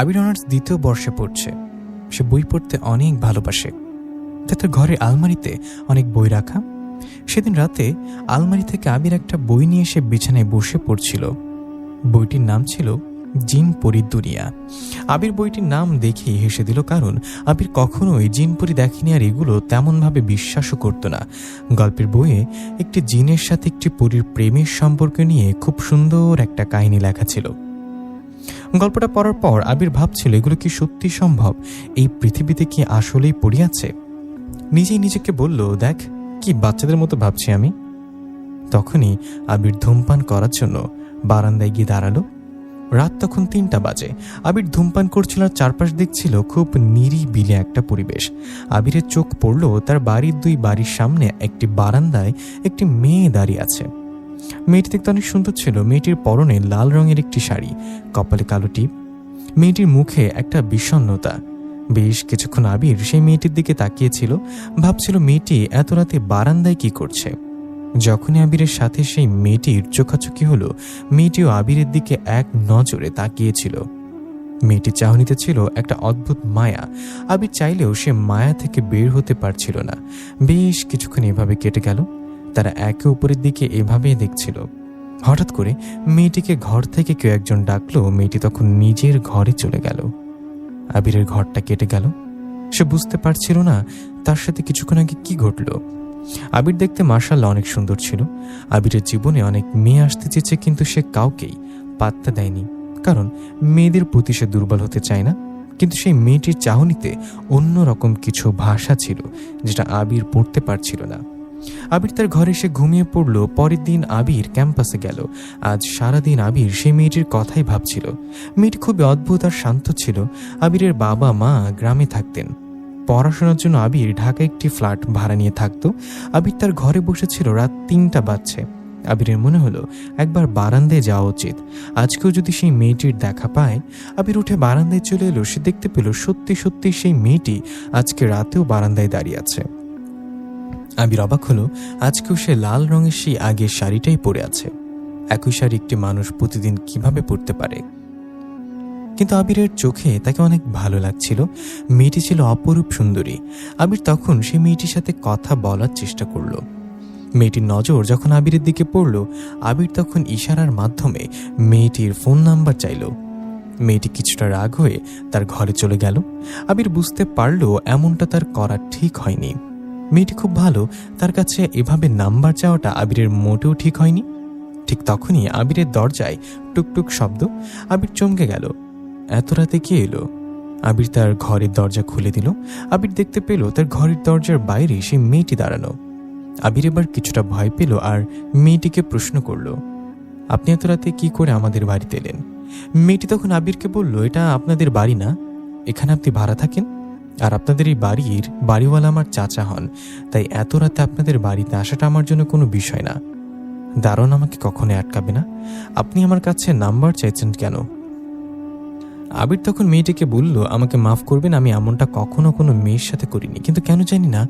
আবির honours 2য় বর্ষে পড়ছে। সে বই পড়তে অনেক ভালোবাসে। তার ঘরের আলমারিতে অনেক বই রাখা। সেদিন রাতে আলমারি থেকে আবির একটা বই নিয়ে এসে বিছানায় বসে পড়ছিল। বইটির নাম ছিল জিনপরির দুনিয়া। আবির বইটির নাম দেখেই হেসে দিল, কারণ আবির কখনোই জিনপরি দেখেনি, আর এগুলো তেমনভাবে বিশ্বাসও করত না। গল্পের বইয়ে একটি জিনের সাথে একটি পরীর প্রেমের সম্পর্ক নিয়ে খুব সুন্দর একটা কাহিনী লেখা ছিল। গল্পটা পড়ার পর আবির ভাবছিল, এগুলো কি সত্যি সম্ভব? এই পৃথিবীতে কি আসলেই পরি আছে? নিজেই নিজেকে বলল, দেখ কি বাচ্চাদের মতো ভাবছি আমি। তখনই আবির ধূমপান করার জন্য বারান্দায় গিয়ে দাঁড়ালো। রাত তখন 3টা বাজে। আবির ধূমপান করছিল আর চারপাশ দেখছিল খুব নিরিবিলি একটা পরিবেশ। আবিরের চোখ পড়ল তার বাড়ির 2 বাড়ির সামনে একটি বারান্দায় একটি মেয়ে দাঁড়িয়ে আছে। মেয়েটি দেখতে অনেক সুন্দর ছিল। মেয়েটির পরনে লাল রঙের একটি শাড়ি, কপালে কালো টিপ। মেয়েটির মুখে একটা বিষণ্ণতা। বেশ কিছুক্ষণ আবির সেই মেয়েটির দিকে তাকিয়েছিল, ভাবছিল মেয়েটি এত রাতে বারান্দায় কি করছে। যখনই আবিরের সাথে সেই মেয়েটির চোখাচোখি হলো, মেয়েটিও আবিরের দিকে এক নজরে তাকিয়েছিল। মেয়েটির চাহনিতে ছিল একটা অদ্ভুত মায়া। আবির চাইলেও সে মায়া থেকে বের হতে পারছিল না। বেশ কিছুক্ষণ এভাবে কেটে গেল। তারা একে অপরের দিকে এভাবেই দেখছিল। হঠাৎ করে মেয়েটিকে ঘর থেকে কেউ একজন ডাকলো। মেয়েটি তখন নিজের ঘরে চলে গেল। আবিরের ঘরটা কেটে গেল। সে বুঝতে পারছিল না তার সাথে কিছুক্ষণ আগে কি ঘটল। আবির দেখতে মাশাআল্লাহ অনেক সুন্দর ছিল। আবিরের জীবনে অনেক মেয়ে আসতে চেয়েছে, কিন্তু সে কাউকেই পাত্তা দেয়নি, কারণ মেয়েদের প্রতি সে দুর্বল হতে চায় না। কিন্তু সেই মেয়েটির চাহনিতে অন্যরকম কিছু ভাষা ছিল, যেটা আবির পড়তে পারছিল না। আবির তার ঘরে এসে ঘুমিয়ে পড়ল। পরের দিন আবির ক্যাম্পাসে গেল। আজ সারাদিন আবির সেই মেয়েটির কথাই ভাবছিল। মেয়েটি খুবই অদ্ভুত আর শান্ত ছিল। আবিরের বাবা মা গ্রামে থাকতেন। পড়াশোনার জন্য আবির ঢাকায় একটি ফ্ল্যাট ভাড়া নিয়ে থাকতো। আবির তার ঘরে বসেছিল। রাত 3টা বাজছে। আবিরের মনে হলো একবার বারান্দায় যাওয়া উচিত। আজকেও যদি সেই মেয়েটির দেখা পায়। আবির উঠে বারান্দায় চলে এলো। সে দেখতে পেল সত্যি সত্যি সেই মেয়েটি আজকে রাতেও বারান্দায় দাঁড়িয়ে আছে। আবির অবাক হলো, আজকেও সে লাল রঙের সেই আগের শাড়িটাই পরে আছে। একই শাড়ি একটি মানুষ প্রতিদিন কিভাবে পরতে পারে? কিন্তু আবিরের চোখে তাকে অনেক ভালো লাগছিল। মেয়েটি ছিল অপরূপ সুন্দরী। আবির তখন সেই মেয়েটির সাথে কথা বলার চেষ্টা করলো। মেয়েটির নজর যখন আবিরের দিকে পড়ল, আবির তখন ইশারার মাধ্যমে মেয়েটির ফোন নাম্বার চাইল। মেয়েটি কিছুটা রাগ হয়ে তার ঘরে চলে গেল। আবির বুঝতে পারল এমনটা তার করা ঠিক হয়নি। মেয়েটি খুব ভালো, তার কাছে এভাবে নাম্বার চাওয়াটা আবিরের মোটেও ঠিক হয়নি। ঠিক তখনই আবিরের দরজায় টুকটুক শব্দ। আবির চমকে গেল। এত রাতে কে এলো? আবির তার ঘরের দরজা খুলে দিল। আবির দেখতে পেল তার ঘরের দরজার বাইরে সেই মেয়েটি দাঁড়ানো। আবির এবার কিছুটা ভয় পেল আর মেয়েটিকে প্রশ্ন করল, আপনি এত রাতে কি করে আমাদের বাড়িতে এলেন? মেয়েটি তখন আবিরকে বলল, এটা আপনাদের বাড়ি না, এখানে আপনি ভাড়া থাকেন, আর আপনাদের এই বাড়ির বাড়িওয়ালা আমার চাচা হন, তাই এত রাতে আপনাদের বাড়িতে আসাটা আমার জন্য কোনো বিষয় না। দারোয়ান আমাকে কখনো আটকাবে না। আপনি আমার কাছে নাম্বার চাইছেন কেন? আবির তখন মেয়েটিকে বলল, আমাকে মাফ করবেন, আমি এমনটা কখনো কোনো মেয়ের সাথে করিনি, কিন্তু কেন জানি না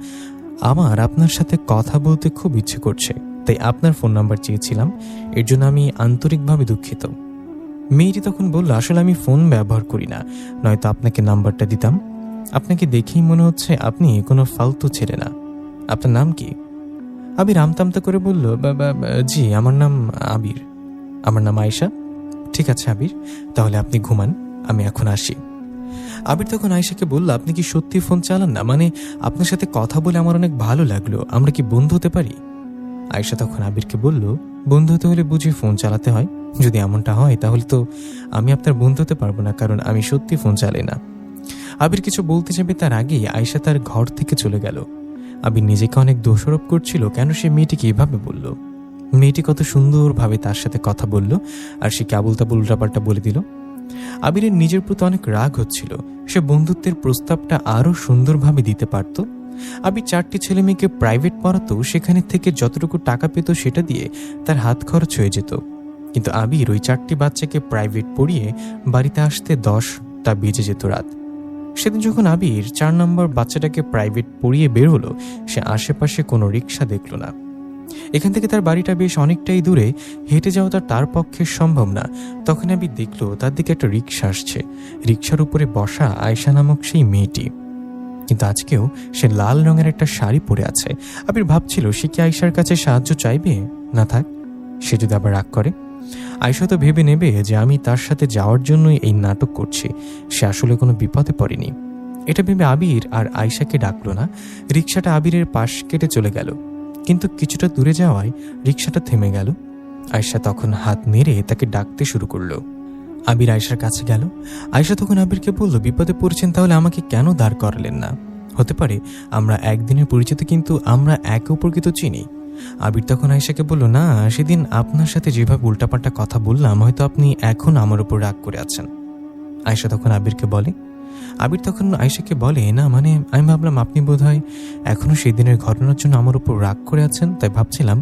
আমার আপনার সাথে কথা বলতে খুব ইচ্ছে করছে, তাই আপনার ফোন নাম্বার চেয়েছিলাম। এর জন্য আমি আন্তরিকভাবে দুঃখিত। মেয়েটি তখন বলল, আসলে আমি ফোন ব্যবহার করি না, নয়তো আপনাকে নাম্বারটা দিতাম। আপনাকে দেখেই মনে হচ্ছে আপনি কোনো ফালতু ছেলে না। আপনার নাম কি? আবির আমতামতা করে বলল, জি আমার নাম আবির। আমার নাম আয়েশা। ঠিক আছে আবির, তাহলে আপনি ঘুমান, আমি এখন আসি। আবির তখন আয়েশাকে বলল, আপনি কি সত্যি ফোন চালান না? মানে আপনার সাথে কথা বলে আমার অনেক ভালো লাগলো, আমরা কি বন্ধু হতে পারি? আয়েশা তখন আবিরকে বলল, বন্ধু হতে হলে বুঝি ফোন চালাতে হয়? যদি এমনটা হয় তাহলে তো আমি আপনার বন্ধু হতে পারবো না, কারণ আমি সত্যি ফোন চালাই না। আবির কিছু বলতে যাবে তার আগেই আয়েশা তার ঘর থেকে চলে গেল। আবির নিজেকে অনেক দোষারোপ করছিল, কেন সে মেয়েটিকে এভাবে বলল। মেয়েটি কত সুন্দরভাবে তার সাথে কথা বলল, আর সে কেবল তাবল উল্টাপাল্টা বলে দিল। আবিরের নিজের প্রতি অনেক রাগ হচ্ছিল। সে বন্ধুত্বের প্রস্তাবটা আরো সুন্দরভাবে দিতে পারত। আবির 4টি ছেলে মেয়েকে প্রাইভেট পড়াতো, সেখানে থেকে যতটুকু টাকা পেত সেটা দিয়ে তার হাত খরচ হয়ে যেত। কিন্তু আবির ওই 4টি বাচ্চাকে প্রাইভেট পড়িয়ে বাড়িতে আসতে 10টা বেজে যেত রাত। সেদিন যখন আবির 4 নম্বর বাচ্চাটাকে প্রাইভেট পড়িয়ে বের হলো, সে আশেপাশে কোনো রিক্সা দেখল না। এখান থেকে তার বাড়িটা বেশ অনেকটাই দূরে, হেঁটে যাওয়া তার পক্ষে সম্ভব না। তখন আবির দেখলো তার দিকে একটা রিক্সা আসছে। রিক্সার উপরে বসা আয়েশা নামক সেই মেয়েটি, কিন্তু আজকেও সে লাল রঙের একটা শাড়ি পরে আছে। আবির ভাবছিল সে কি আয়েশার কাছে সাহায্য চাইবে? না থাক, সে যদি আবার রাগ করে। আয়েশা তো ভেবে নেবে যে আমি তার সাথে যাওয়ার জন্যই এই নাটক করছি, সে আসলে কোনো বিপদে পড়েনি। এটা ভেবে আবির আর আয়েশাকে ডাকলো না। রিক্সাটা আবিরের পাশ কেটে চলে গেল, কিন্তু কিছুটা দূরে যাওয়ায় রিক্সাটা থেমে গেল। আয়েশা তখন হাত নেড়ে তাকে ডাকতে শুরু করলো। আবির আয়েশার কাছে গেল। আয়েশা তখন আবিরকে বলল, বিপদে পড়েছেন তাহলে আমাকে কেন দাঁড় করালেন না? হতে পারে আমরা একদিনের পরিচিত, কিন্তু আমরা একে অপরকে তো চিনি। আবির তখন আয়েশাকে বলল, না, সেদিন আপনার সাথে যেভাবে উল্টাপাল্টা কথা বললাম, হয়তো আপনি এখন আমার উপর রাগ করে আছেন। আয়েশা তখন আবির তখন আয়েশাকে বলে, না মানে আমি ভাবলাম আপনি বোধহয় এখনো সেই দিনের ঘটনার জন্য আমার উপর রাগ করে আছেন, তাই ভাবছিলাম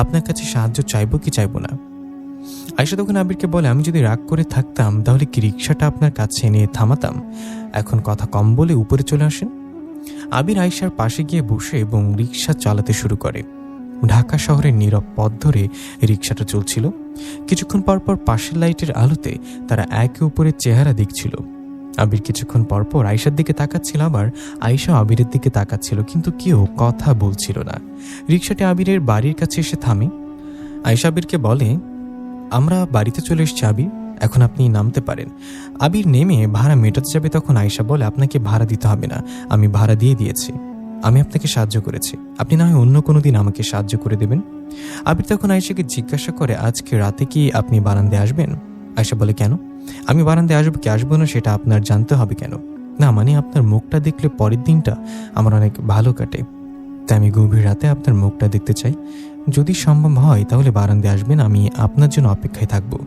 আপনার কাছে সাহায্য চাইবো কি চাইবো না। আয়েশা তখন আবিরকে বলে, আমি যদি রাগ করে থাকতাম তাহলে কি রিক্সাটা আপনার কাছে এনে থামাতাম? এখন কথা কম বলে উপরে চলে আসেন। আবির আয়েশার পাশে গিয়ে বসে এবং রিক্সা চালাতে শুরু করে। ঢাকা শহরের নীরব পথ ধরে রিক্সাটা চলছিল। কিছুক্ষণ পরপর পাশের লাইটের আলোতে তারা একে অপরের চেহারা দেখছিল। আবির কিছুক্ষণ পরপর আয়েশার দিকে তাকাচ্ছিল, আবার আয়েশা আবিরের দিকে তাকাচ্ছিল, কিন্তু কেউ কথা বলছিল না। রিক্সাটি আবিরের বাড়ির কাছে এসে থামে। আয়েশা আবিরকে বলে, আমরা বাড়িতে চলে এসেছি আবির, এখন আপনি নামতে পারেন। আবির নেমে ভাড়া মেটাতে যাবে, তখন আয়েশা বলে, আপনাকে ভাড়া দিতে হবে না, আমি ভাড়া দিয়ে দিয়েছি। আমি আপনাকে সাহায্য করেছি, আপনি না হয় অন্য কোনো দিন আমাকে সাহায্য করে দেবেন। আবির তখন আয়েশাকে জিজ্ঞাসা করে, আজকে রাতে কি আপনি বারান্দায় আসবেন? আয়েশা বলে, কেন? আমি বারান্দায় আসবো কি আসবো না সেটা আপনার জানতে হবে কেন? না মানে আপনার মুখটা দেখলে পরের দিনটা আমার অনেক ভালো কাটে, তাই আমি গভীর রাতে আপনার মুখটা দেখতে চাই। যদি সম্ভব হয় তাহলে বারান্দায় আসবেন, আমি আপনার জন্য অপেক্ষায় থাকবো।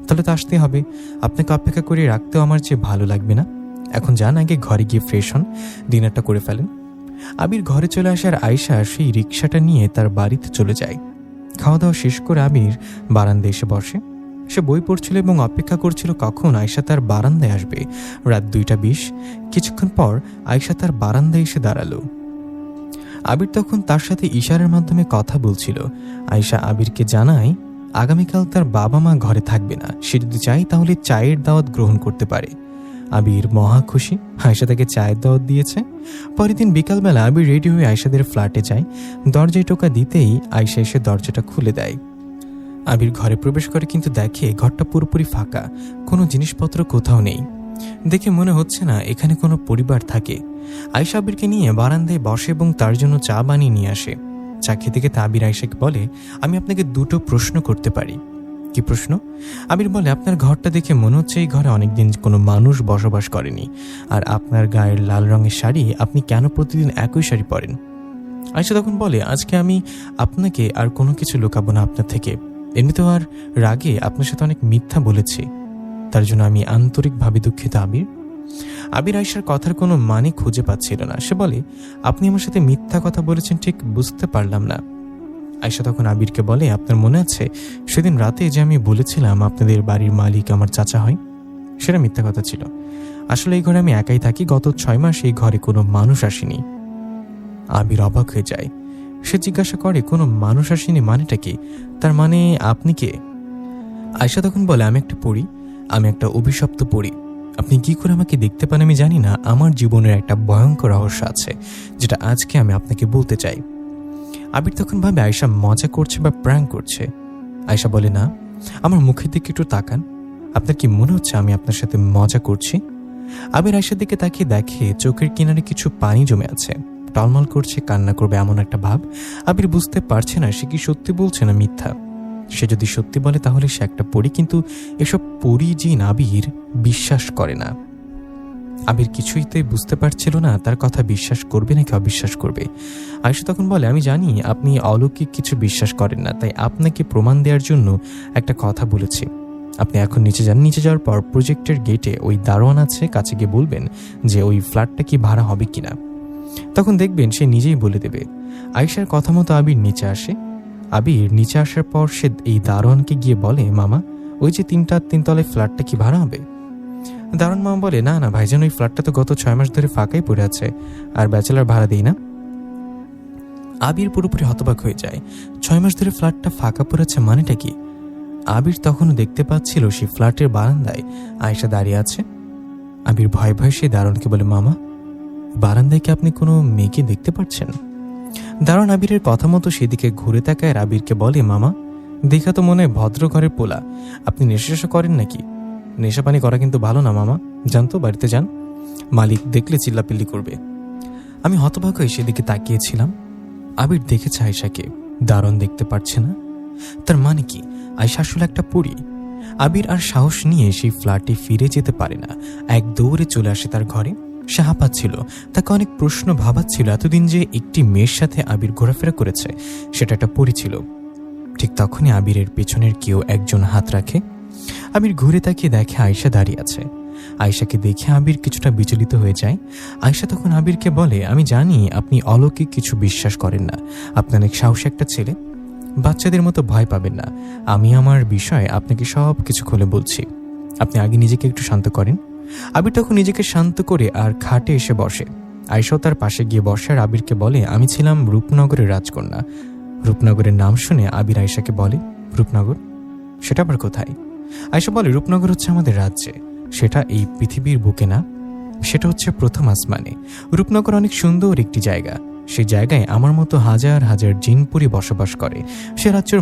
তাহলে তো আসতে হবে, আপনাকে অপেক্ষা করে রাখতেও আমার চেয়ে ভালো লাগবে না। এখন যান, আগে ঘরে গিয়ে ফ্রেশ হন, ডিনারটা করে ফেলেন। আবির ঘরে চলে আসার আয়েশা সেই রিক্সাটা নিয়ে তার বাড়িতে চলে যায়। খাওয়া দাওয়া শেষ করে আবির বারান্দায় এসে বসে। সে বই পড়ছিল এবং অপেক্ষা করছিল কখন আয়েশা তার বারান্দায় আসবে। রাত 2:20। কিছুক্ষণ পর আয়েশা তার বারান্দায় এসে দাঁড়ালো। আবির তখন তার সাথে ইশারার মাধ্যমে কথা বলছিল। আয়েশা আবিরকে জানায় আগামীকাল তার বাবা মা ঘরে থাকবে না, সে যদি চায় তাহলে চায়ের দাওয়াত গ্রহণ করতে পারে। আবির মহা খুশি, আয়েশা তাকে চায়ের দাওয়াত দিয়েছে। পরের দিন বিকালবেলা আবির রেডি হয়ে আয়েশাদের ফ্ল্যাটে যায়। দরজায় টোকা দিতেই আয়েশা এসে দরজাটা খুলে দেয়। আবির ঘরে প্রবেশ করে, কিন্তু দেখে ঘরটা পুরোপুরি ফাঁকা, কোনো জিনিসপত্র কোথাও নেই। দেখে মনে হচ্ছে না এখানে কোনো পরিবার থাকে। আয়েশা আবিরকে নিয়ে বারান্দায় বসে এবং তার জন্য চা বানিয়ে নিয়ে আসে। চা খেতে খেতে আবির আয়েশাকে বলে, আমি আপনাকে 2টো প্রশ্ন করতে পারি? কি প্রশ্ন? আবির বলে, আপনার ঘরটা দেখে মনে হচ্ছে এই ঘরে অনেকদিন কোনো মানুষ বসবাস করেনি। আর আপনার গায়ের লাল রঙের শাড়ি, আপনি কেন প্রতিদিন একই শাড়ি পরেন? আয়েশা তখন বলে, আজকে আমি আপনাকে আর কোনো কিছু লুকাবো না আপনার থেকে। এমনিতেও আর রাগে আপনার সাথে অনেক মিথ্যা বলেছি, তার জন্য আমি আন্তরিকভাবে দুঃখিত আবির। আবির আয়েশার কথার কোনো মানে খুঁজে পাচ্ছিল না। সে বলে, আপনি আমার সাথে মিথ্যা কথা বলেছেন ঠিক বুঝতে পারলাম না। আয়েশা তখন আবিরকে বলে, আপনার মনে আছে সেদিন রাতে যে আমি বলেছিলাম আপনাদের বাড়ির মালিক আমার চাচা হয়? সেটা মিথ্যা কথা ছিল। আসলে এই ঘরে আমি একাই থাকি, গত 6 মাস এই ঘরে কোনো মানুষ আসেনি। আবির অবাক হয়ে যায়। সে জিজ্ঞাসা করে, কোনো মানুষ আসেনি মানেটা কি? তার মানে আপনি কে? আয়েশা তখন বলে, আমি একটা পরী, আমি একটা অভিশপ্ত পরী। আপনি কি করে আমাকে দেখতে পান আমি জানি না, আমার জীবনের একটা ভয়ঙ্কর রহস্য আছে যেটা আজকে আমি আপনাকে বলতে চাই। আবির তখন ভাবে আয়েশা মজা করছে বা প্র্যাঙ্ক করছে। আয়েশা বলে, না, আমার মুখের দিকে একটু তাকান, আপনার কি মনে হচ্ছে আমি আপনার সাথে মজা করছি? আবির আয়েশার দিকে তাকিয়ে দেখে চোখের কিনারে কিছু পানি জমে আছে, টলমল করছে, কান্না করবে এমন একটা ভাব। আবির বুঝতে পারছে না সে কি সত্যি বলছে না মিথ্যা। সে যদি সত্যি বলে তাহলে সে একটা পরী, কিন্তু এসব পরী জিন আবির বিশ্বাস করে না। আবির কিছুইতে বুঝতে পারছিল না তার কথা বিশ্বাস করবে নাকি অবিশ্বাস করবে। আয়েশা তখন বলে, আমি জানি আপনি অলৌকিক কিছু বিশ্বাস করেন না, তাই আপনাকে প্রমাণ দেওয়ার জন্য একটা কথা বলেছি। আপনি এখন নিচে যান, নিচে যাওয়ার পর প্রজেক্টের গেটে ওই দারোয়ান আছে, কাছে গিয়ে বলবেন যে ওই ফ্ল্যাটটা কি ভাড়া হবে কিনা। তখন দেখবেন সে নিজেই বলে দেবে। আয়েশার কথা মতো আবির নিচে আসে। আবির নিচে আসার পর সে এই দারোয়ানকে গিয়ে বলে, মামা ওই যে 3 তলায় ফ্ল্যাটটা কি ভাড়া হবে? দারোয়ান মামা বলে, না না ভাইজান, ওই ফ্ল্যাটটা তো গত 6 মাস ধরে ফাঁকাই পড়ে আছে, আর ব্যাচেলার ভাড়া দিই না। আবির পুরোপুরি হতবাক হয়ে যায়। 6 মাস ধরে ফ্ল্যাটটা ফাঁকা পড়েছে মানেটা কি? আবির তখনও দেখতে পাচ্ছিল সেই ফ্ল্যাটের বারান্দায় আয়েশা দাঁড়িয়ে আছে। আবির ভয়ে ভয়ে সেই দারোয়ানকে বলে, মামা, বারান্দায় কি আপনি কোনো মেয়েকে দেখতে পাচ্ছেন? দারোয়ান আবিরের কথা মতো সেদিকে ঘুরে তাকায় আর আবিরকে বলে, মামা, দেখা তো মনে হয় ভদ্র ঘরের পোলা, আপনি নেশা করেন নাকি? নেশা পানি করা কিন্তু ভালো না মামা, জানতো, বাড়িতে যান, মালিক দেখলে চিল্লাপিল্লি করবে। আমি হতবাক হয়ে সেদিকে তাকিয়েছিলাম। আবির দেখেছে আয়েশাকে, দারোয়ান দেখতে পারছে না। তার মানে কি আয়েশা আসলে একটা পরী? আবির আর সাহস নিয়ে সেই ফ্ল্যাটে ফিরে যেতে পারে না, এক দৌড়ে চলে আসে তার ঘরে। সে হাঁপাচ্ছিল, তাকে অনেক প্রশ্ন ভাবাচ্ছিল। এতদিন যে একটি মেয়ের সাথে আবির ঘোরাফেরা করেছে সেটা একটা পরী ছিল। ঠিক তখনই আবিরের পেছনের কেউ একজন হাত রাখে। আবির ঘুরে তাকিয়ে দেখে আয়েশা দাঁড়িয়ে আছে। আয়েশাকে দেখে আবির কিছুটা বিচলিত হয়ে যায়। আয়েশা তখন আবিরকে বলে, আমি জানি আপনি অলৌকিক কিছু বিশ্বাস করেন না, আপনি অনেক সাহসী একটা ছেলে, বাচ্চাদের মতো ভয় পাবেন না। আমি আমার বিষয়ে আপনাকে সব কিছু খুলে বলছি, আপনি আগে নিজেকে একটু শান্ত করেন। আবির তখন নিজেকে শান্ত করে আর খাটে এসে বসে। আয়েশাও তার পাশে গিয়ে বসে আর আবিরকে বলে, আমি ছিলাম রূপনগরের রাজকন্যা। রূপনগরের নাম শুনে আবির আয়েশাকে বলে, রূপনগর? সেটা আবার কোথায়? আয়েশা বলে, রূপনগর হচ্ছে আমাদের রাজ্যে, সেটা এই পৃথিবীর বুকে না, সেটা হচ্ছে প্রথম আসমানে। রূপনগর অনেক সুন্দর একটি জায়গা, সেই জায়গায় আমার মতো হাজার হাজার জিনপুরি বসবাস করে। সে রাজ্যের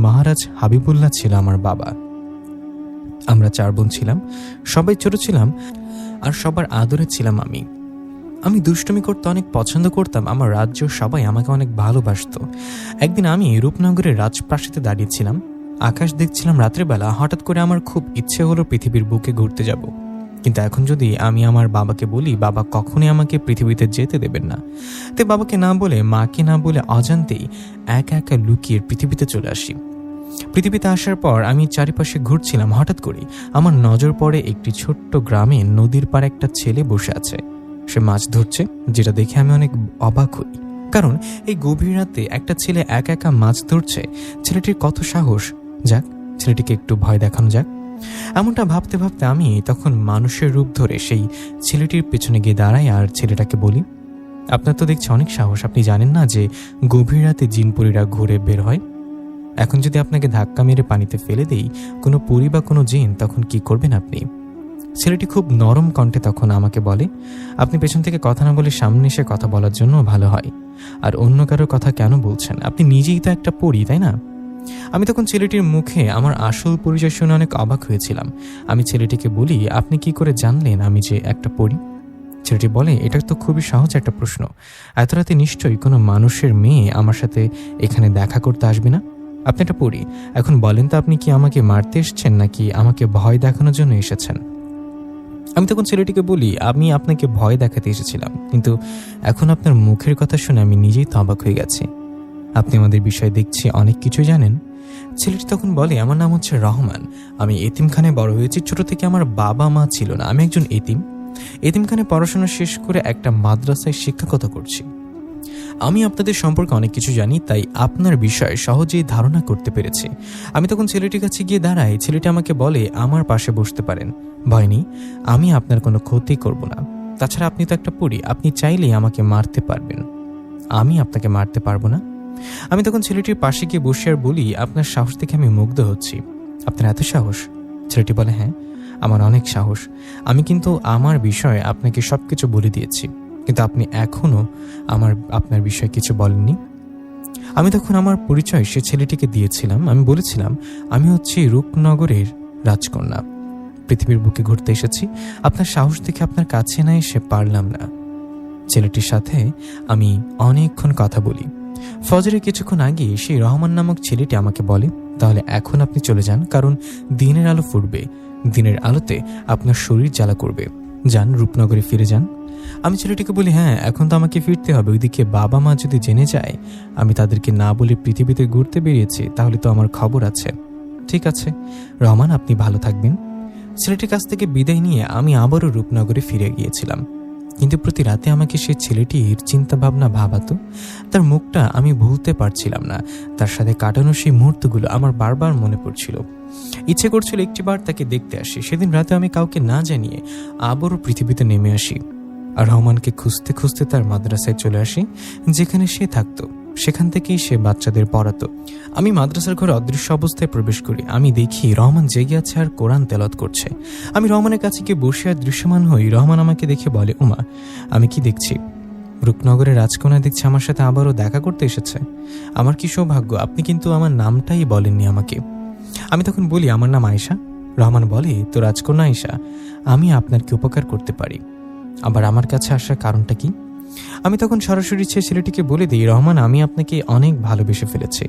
মহারাজ হাবিবুল্লাহ ছিল আমার বাবা। আমরা 4 বোন ছিলাম, সবাই ছোট ছিলাম আর সবার আদরে ছিলাম আমি। আমি দুষ্টুমি করতে অনেক পছন্দ করতাম, আমার রাজ্য সবাই আমাকে অনেক ভালোবাসত। একদিন আমি রূপনগরের রাজপ্রাসাদে দাঁড়িয়েছিলাম, আকাশ দেখছিলাম রাত্রেবেলা। হঠাৎ করে আমার খুব ইচ্ছে হলো পৃথিবীর বুকে ঘুরতে যাব। কিন্তু এখন যদি আমি আমার বাবাকে বলি, বাবা কখনোই আমাকে পৃথিবীতে যেতে দেবেন না। তাই বাবাকে না বলে, মাকে না বলে অজান্তেই একা একা লুকিয়ে পৃথিবীতে চলে আসি। পৃথিবীতে আসার পর আমি চারিপাশে ঘুরছিলাম। হঠাৎ করে আমার নজর পড়ে একটি ছোট্ট গ্রামে নদীর পাড়ে একটা ছেলে বসে আছে। সে মাছ ধরছে, যেটা দেখে আমি অনেক অবাক হই। কারণ এই গভীর রাতে একটা ছেলে একা একা মাছ ধরছে, ছেলেটির কত সাহস! যাক, ছেলেটিকে একটু ভয় দেখানো যাক। এমনটা ভাবতে ভাবতে আমি তখন মানুষের রূপ ধরে সেই ছেলেটির পেছনে গিয়ে দাঁড়াই আর ছেলেটাকে বলি, আপনার তো দেখছি অনেক সাহস, আপনি জানেন না যে গভীর রাতে জিনপরীরা ঘুরে বের হয়? এখন যদি আপনাকে ধাক্কা মেরে পানিতে ফেলে দেই, কোনো পরী বা কোনো জিন, তখন কি করবেন আপনি? ছেলেটি খুব নরম কণ্ঠে তখন আমাকে বলে, আপনি পেছন থেকে কথা না বলে সামনে এসে কথা বলার জন্য ভালো হয়। আর অন্য কারোর কথা কেন বলছেন? আপনি নিজেই তো একটা পরী, তাই না? আমি তখন ছেলেটির মুখে আমার আসল পরিচয় শুনে অনেক অবাক হয়েছিলাম। আমি ছেলেটিকে বলি, আপনি কি করে জানলেন আমি যে একটা পরী? ছেলেটি বলে, এটা তো খুবই সহজ একটা প্রশ্ন। এত রাতে নিশ্চয়ই কোনো মানুষের মেয়ে আমার সাথে এখানে দেখা করতে আসবে না। আপনি একটা পরী, এখন বলেন তো, আপনি কি আমাকে মারতে এসেছেন নাকি আমাকে ভয় দেখানোর জন্য এসেছেন? আমি তখন ছেলেটিকে বলি, আমি আপনাকে ভয় দেখাতে এসেছিলাম, কিন্তু এখন আপনার মুখের কথা শুনে আমি নিজেই তো অবাক হয়ে গেছি। আপনি আমাদের বিষয়ে দেখছি অনেক কিছু জানেন। ছেলেটি তখন বলে, আমার নাম হচ্ছে রহমান, আমি এতিমখানায় বড় হয়েছি। ছোট থেকে আমার বাবা মা ছিল না, আমি একজন এতিমখানায় পড়াশোনা শেষ করে একটা মাদ্রাসায় শিক্ষকতা করছি। আমি আপনাদের সম্পর্কে অনেক কিছু জানি, তাই আপনার বিষয়ে সহজেই ধারণা করতে পেরেছি। আমি তখন ছেলেটির কাছে গিয়ে দাঁড়াই। ছেলেটি আমাকে বলে, আমার পাশে বসতে পারেন, ভয় নেই, আমি আপনার কোনো ক্ষতি করব না। তাছাড়া আপনি তো একটা পরী, আপনি চাইলেই আমাকে মারতে পারবেন, আমি আপনাকে মারতে পারবো না। আমি তখন ছেলেটির পাশে গিয়ে বসে আর বলি, আপনার সাহস দেখে আমি মুগ্ধ হচ্ছি, আপনার এত সাহস? ছেলেটি বলে, হ্যাঁ, আমার অনেক সাহস। আমি কিন্তু আমার বিষয়ে আপনাকে সবকিছু বলে দিয়েছি, কিন্তু আপনি এখনো আপনার বিষয়ে কিছু বলেননি। আমি তখন আমার পরিচয় সে ছেলেটিকে দিয়েছিলাম। আমি বলেছিলাম, আমি হচ্ছি রূপনগরের রাজকন্যা, পৃথিবীর বুকে ঘুরতে এসেছি। আপনার সাহস দেখে আপনার কাছে না এসে পারলাম না। ছেলেটির সাথে আমি অনেকক্ষণ কথা বলি। ফজরে কিছুক্ষণ আগে সেই রহমান নামক ছেলেটি আমাকে বলে, তাহলে এখন আপনি চলে যান, কারণ দিনের আলো ফুটবে, দিনের আলোতে আপনার শরীর জ্বালা করবে, যান, রূপনগরে ফিরে যান। আমি ছেলেটিকে বলি, হ্যাঁ, এখন তো আমাকে ফিরতে হবে। ওইদিকে বাবা মা যদি জেনে যায় আমি তাদেরকে না বলে পৃথিবীতে ঘুরতে বেরিয়েছি, তাহলে তো আমার খবর আছে। ঠিক আছে রহমান, আপনি ভালো থাকবেন। ছেলেটির কাছ থেকে বিদায় নিয়ে আমি আবারও রূপনগরে ফিরে গিয়েছিলাম। কিন্তু প্রতি রাতে আমাকে সে ছেলেটির চিন্তাভাবনা ভাবাতো, তার মুখটা আমি ভুলতে পারছিলাম না। তার সাথে কাটানো সেই মুহূর্তগুলো আমার বারবার মনে পড়ছিল। ইচ্ছে করছিল একটিবার তাকে দেখতে আসি। সেদিন রাতে আমি কাউকে না জানিয়ে আবারও পৃথিবীতে নেমে আসি আর রহমানকে খুঁজতে খুঁজতে তার মাদ্রাসায় চলে আসি, যেখানে সে থাকতো। সেখান থেকেই সে বাচ্চাদের পড়াতো। আমি মাদ্রাসার ঘরে অদৃশ্য অবস্থায় প্রবেশ করি। আমি দেখি রহমান জেগে আছে আর কোরআন তেলাওয়াত করছে। আমি রহমানের কাছে গিয়ে বসে আর দৃশ্যমান হই। রহমান আমাকে দেখে বলে, ওমা, আমি কি দেখছি? রূপনগরের রাজকন্যা দেখছি আমার সাথে আবারও দেখা করতে এসেছে। আমার কি সৌভাগ্য, আপনি কিন্তু আমার নামটাই বলেননি আমাকে। আমি তখন বলি, আমার নাম আয়েশা। রহমান বলে, তো রাজকন্যা আয়েশা, আমি আপনার কি উপকার করতে পারি? আবার আমার কাছে আসার কারণটা কি? আমি তখন সরাসরি সে ছেলেটিকে বলে দিই, রহমান, আমি আপনাকে অনেক ভালোবেসে ফেলেছি।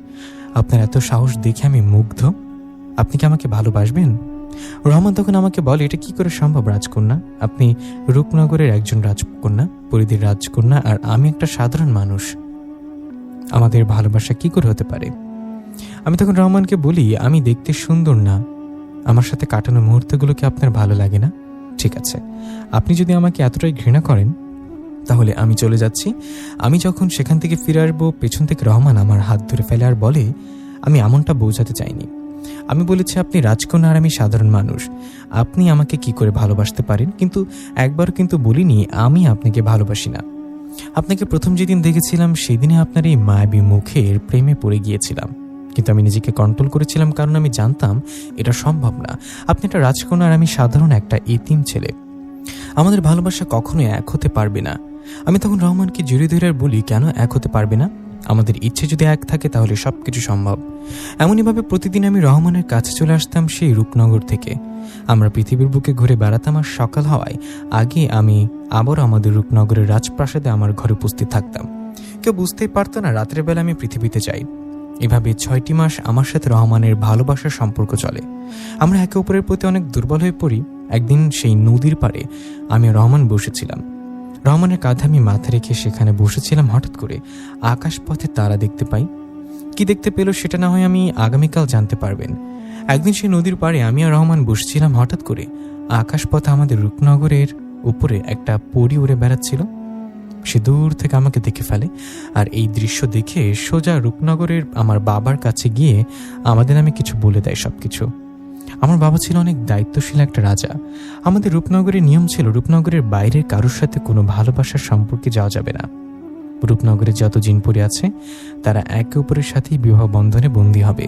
আপনার এত সাহস দেখে আমি মুগ্ধ। আপনি কি আমাকে ভালোবাসবেন? রহমান তখন আমাকে বলে, এটা কি করে সম্ভব রাজকন্যা? আপনি রূপনগরের একজন রাজকন্যা, পরিধির রাজকন্যা, আর আমি একটা সাধারণ মানুষ। আমাদের ভালোবাসা কি করে হতে পারে? আমি তখন রহমানকে বলি, আমি দেখতে সুন্দর না? আমার সাথে কাটানো মুহূর্তগুলোকে আপনার ভালো লাগে না? ঠিক আছে, আপনি যদি আমাকে এতটাই ঘৃণা করেন তাহলে আমি চলে যাচ্ছি। আমি যখন সেখান থেকে ফিরে আসবো, পেছন থেকে রহমান আমার হাত ধরে ফেলে আর বলে, আমি এমনটা বোঝাতে চাইনি। আমি বলেছি আপনি রাজকন্যা আর আমি সাধারণ মানুষ। আপনি আমাকে কি করে ভালোবাসতে পারেন? কিন্তু একবার কিন্তু বলিনি আমি আপনাকে ভালোবাসি না। আপনাকে প্রথম যেদিন দেখেছিলাম সেদিনে আপনার এই মায়াবী মুখের প্রেমে পড়ে গিয়েছিলাম, কিন্তু আমি নিজেকে কন্ট্রোল করেছিলাম, কারণ আমি জানতাম এটা সম্ভব না। আপনি একটা রাজকন্যা আর আমি সাধারণ একটা এতিম ছেলে। আমাদের ভালোবাসা কখনোই এক হতে পারবে না। আমি তখন রহমানকে জড়িয়ে ধরে বলি, কেন এক হতে পারবে না? আমাদের ইচ্ছে যদি এক থাকে তাহলে সবকিছু সম্ভব। এমনইভাবে প্রতিদিন আমি রহমানের কাছে চলে আসতাম সেই রূপনগর থেকে। আমরা পৃথিবীর বুকে ঘুরে বেড়াতাম আর সকাল হওয়ায় আগে আমি আবার আমাদের রূপনগরের রাজপ্রাসাদে আমার ঘরে উপস্থিত থাকতাম। কেউ বুঝতেই পারতো না রাতের বেলা আমি পৃথিবীতে যাই। এভাবে 6টি মাস আমার সাথে রহমানের ভালোবাসার সম্পর্ক চলে। আমরা একে অপরের প্রতি অনেক দুর্বল হয়ে পড়ি। একদিন সেই নদীর পাড়ে আমি রহমান বসেছিলাম। রহমানের কাঁধে আমি মাথা রেখে সেখানে বসেছিলাম। হঠাৎ করে আকাশপথে তারা দেখতে পাই। কি দেখতে পেল সেটা না হয় আমি আগামীকাল জানতে পারবেন। একদিন সেই নদীর পাড়ে আমি আর রহমান বসেছিলাম। হঠাৎ করে আকাশপথে আমাদের রূপনগরের উপরে একটা পরী উড়ে বেড়াচ্ছিল। সে দূর থেকে আমাকে দেখে ফেলে আর এই দৃশ্য দেখে সোজা রূপনগরের আমার বাবার কাছে গিয়ে আমাদের নামে কিছু বলে দেয় সবকিছু। আমার বাবা ছিল অনেক দায়িত্বশীল একটা রাজা। আমাদের রূপনগরের নিয়ম ছিল রূপনগরের বাইরের কারোর সাথে কোনো ভালোবাসার সম্পর্কে যাওয়া যাবে না। রূপনগরে যত জিনপুরি আছে তারা একে অপরের সাথেই বিবাহ বন্ধনে বন্দী হবে।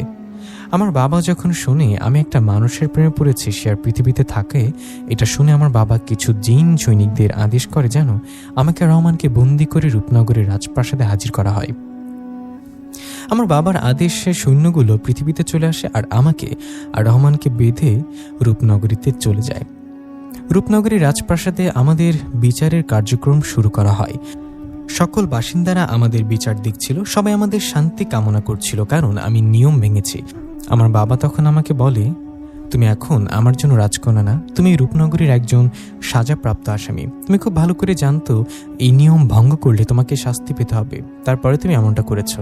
আমার বাবা যখন শুনে আমি একটা মানুষের প্রেমে পড়েছি, সে আর পৃথিবীতে থাকে, এটা শুনে আমার বাবা কিছু জিন সৈনিকদের আদেশ করে যেন আমাকে রহমানকে বন্দী করে রূপনগরের রাজপ্রাসাদে হাজির করা হয়। আমার বাবার আদেশে সৈন্যগুলো পৃথিবীতে চলে আসে আর আমাকে আর রহমানকে বেঁধে রূপনগরীতে চলে যায়। রূপনগরীর রাজপ্রাসাদে আমাদের বিচারের কার্যক্রম শুরু করা হয়। সকল বাসিন্দারা আমাদের বিচার দেখছিল, সবাই আমাদের শান্তি কামনা করছিল, কারণ আমি নিয়ম ভেঙেছি। আমার বাবা তখন আমাকে বলে, তুমি এখন আমার জন্য রাজকন্যা না, তুমি রূপনগরীর একজন সাজাপ্রাপ্ত আসামি। তুমি খুব ভালো করে জানতো এই নিয়ম ভঙ্গ করলে তোমাকে শাস্তি পেতে হবে, তারপরে তুমি এমনটা করেছ।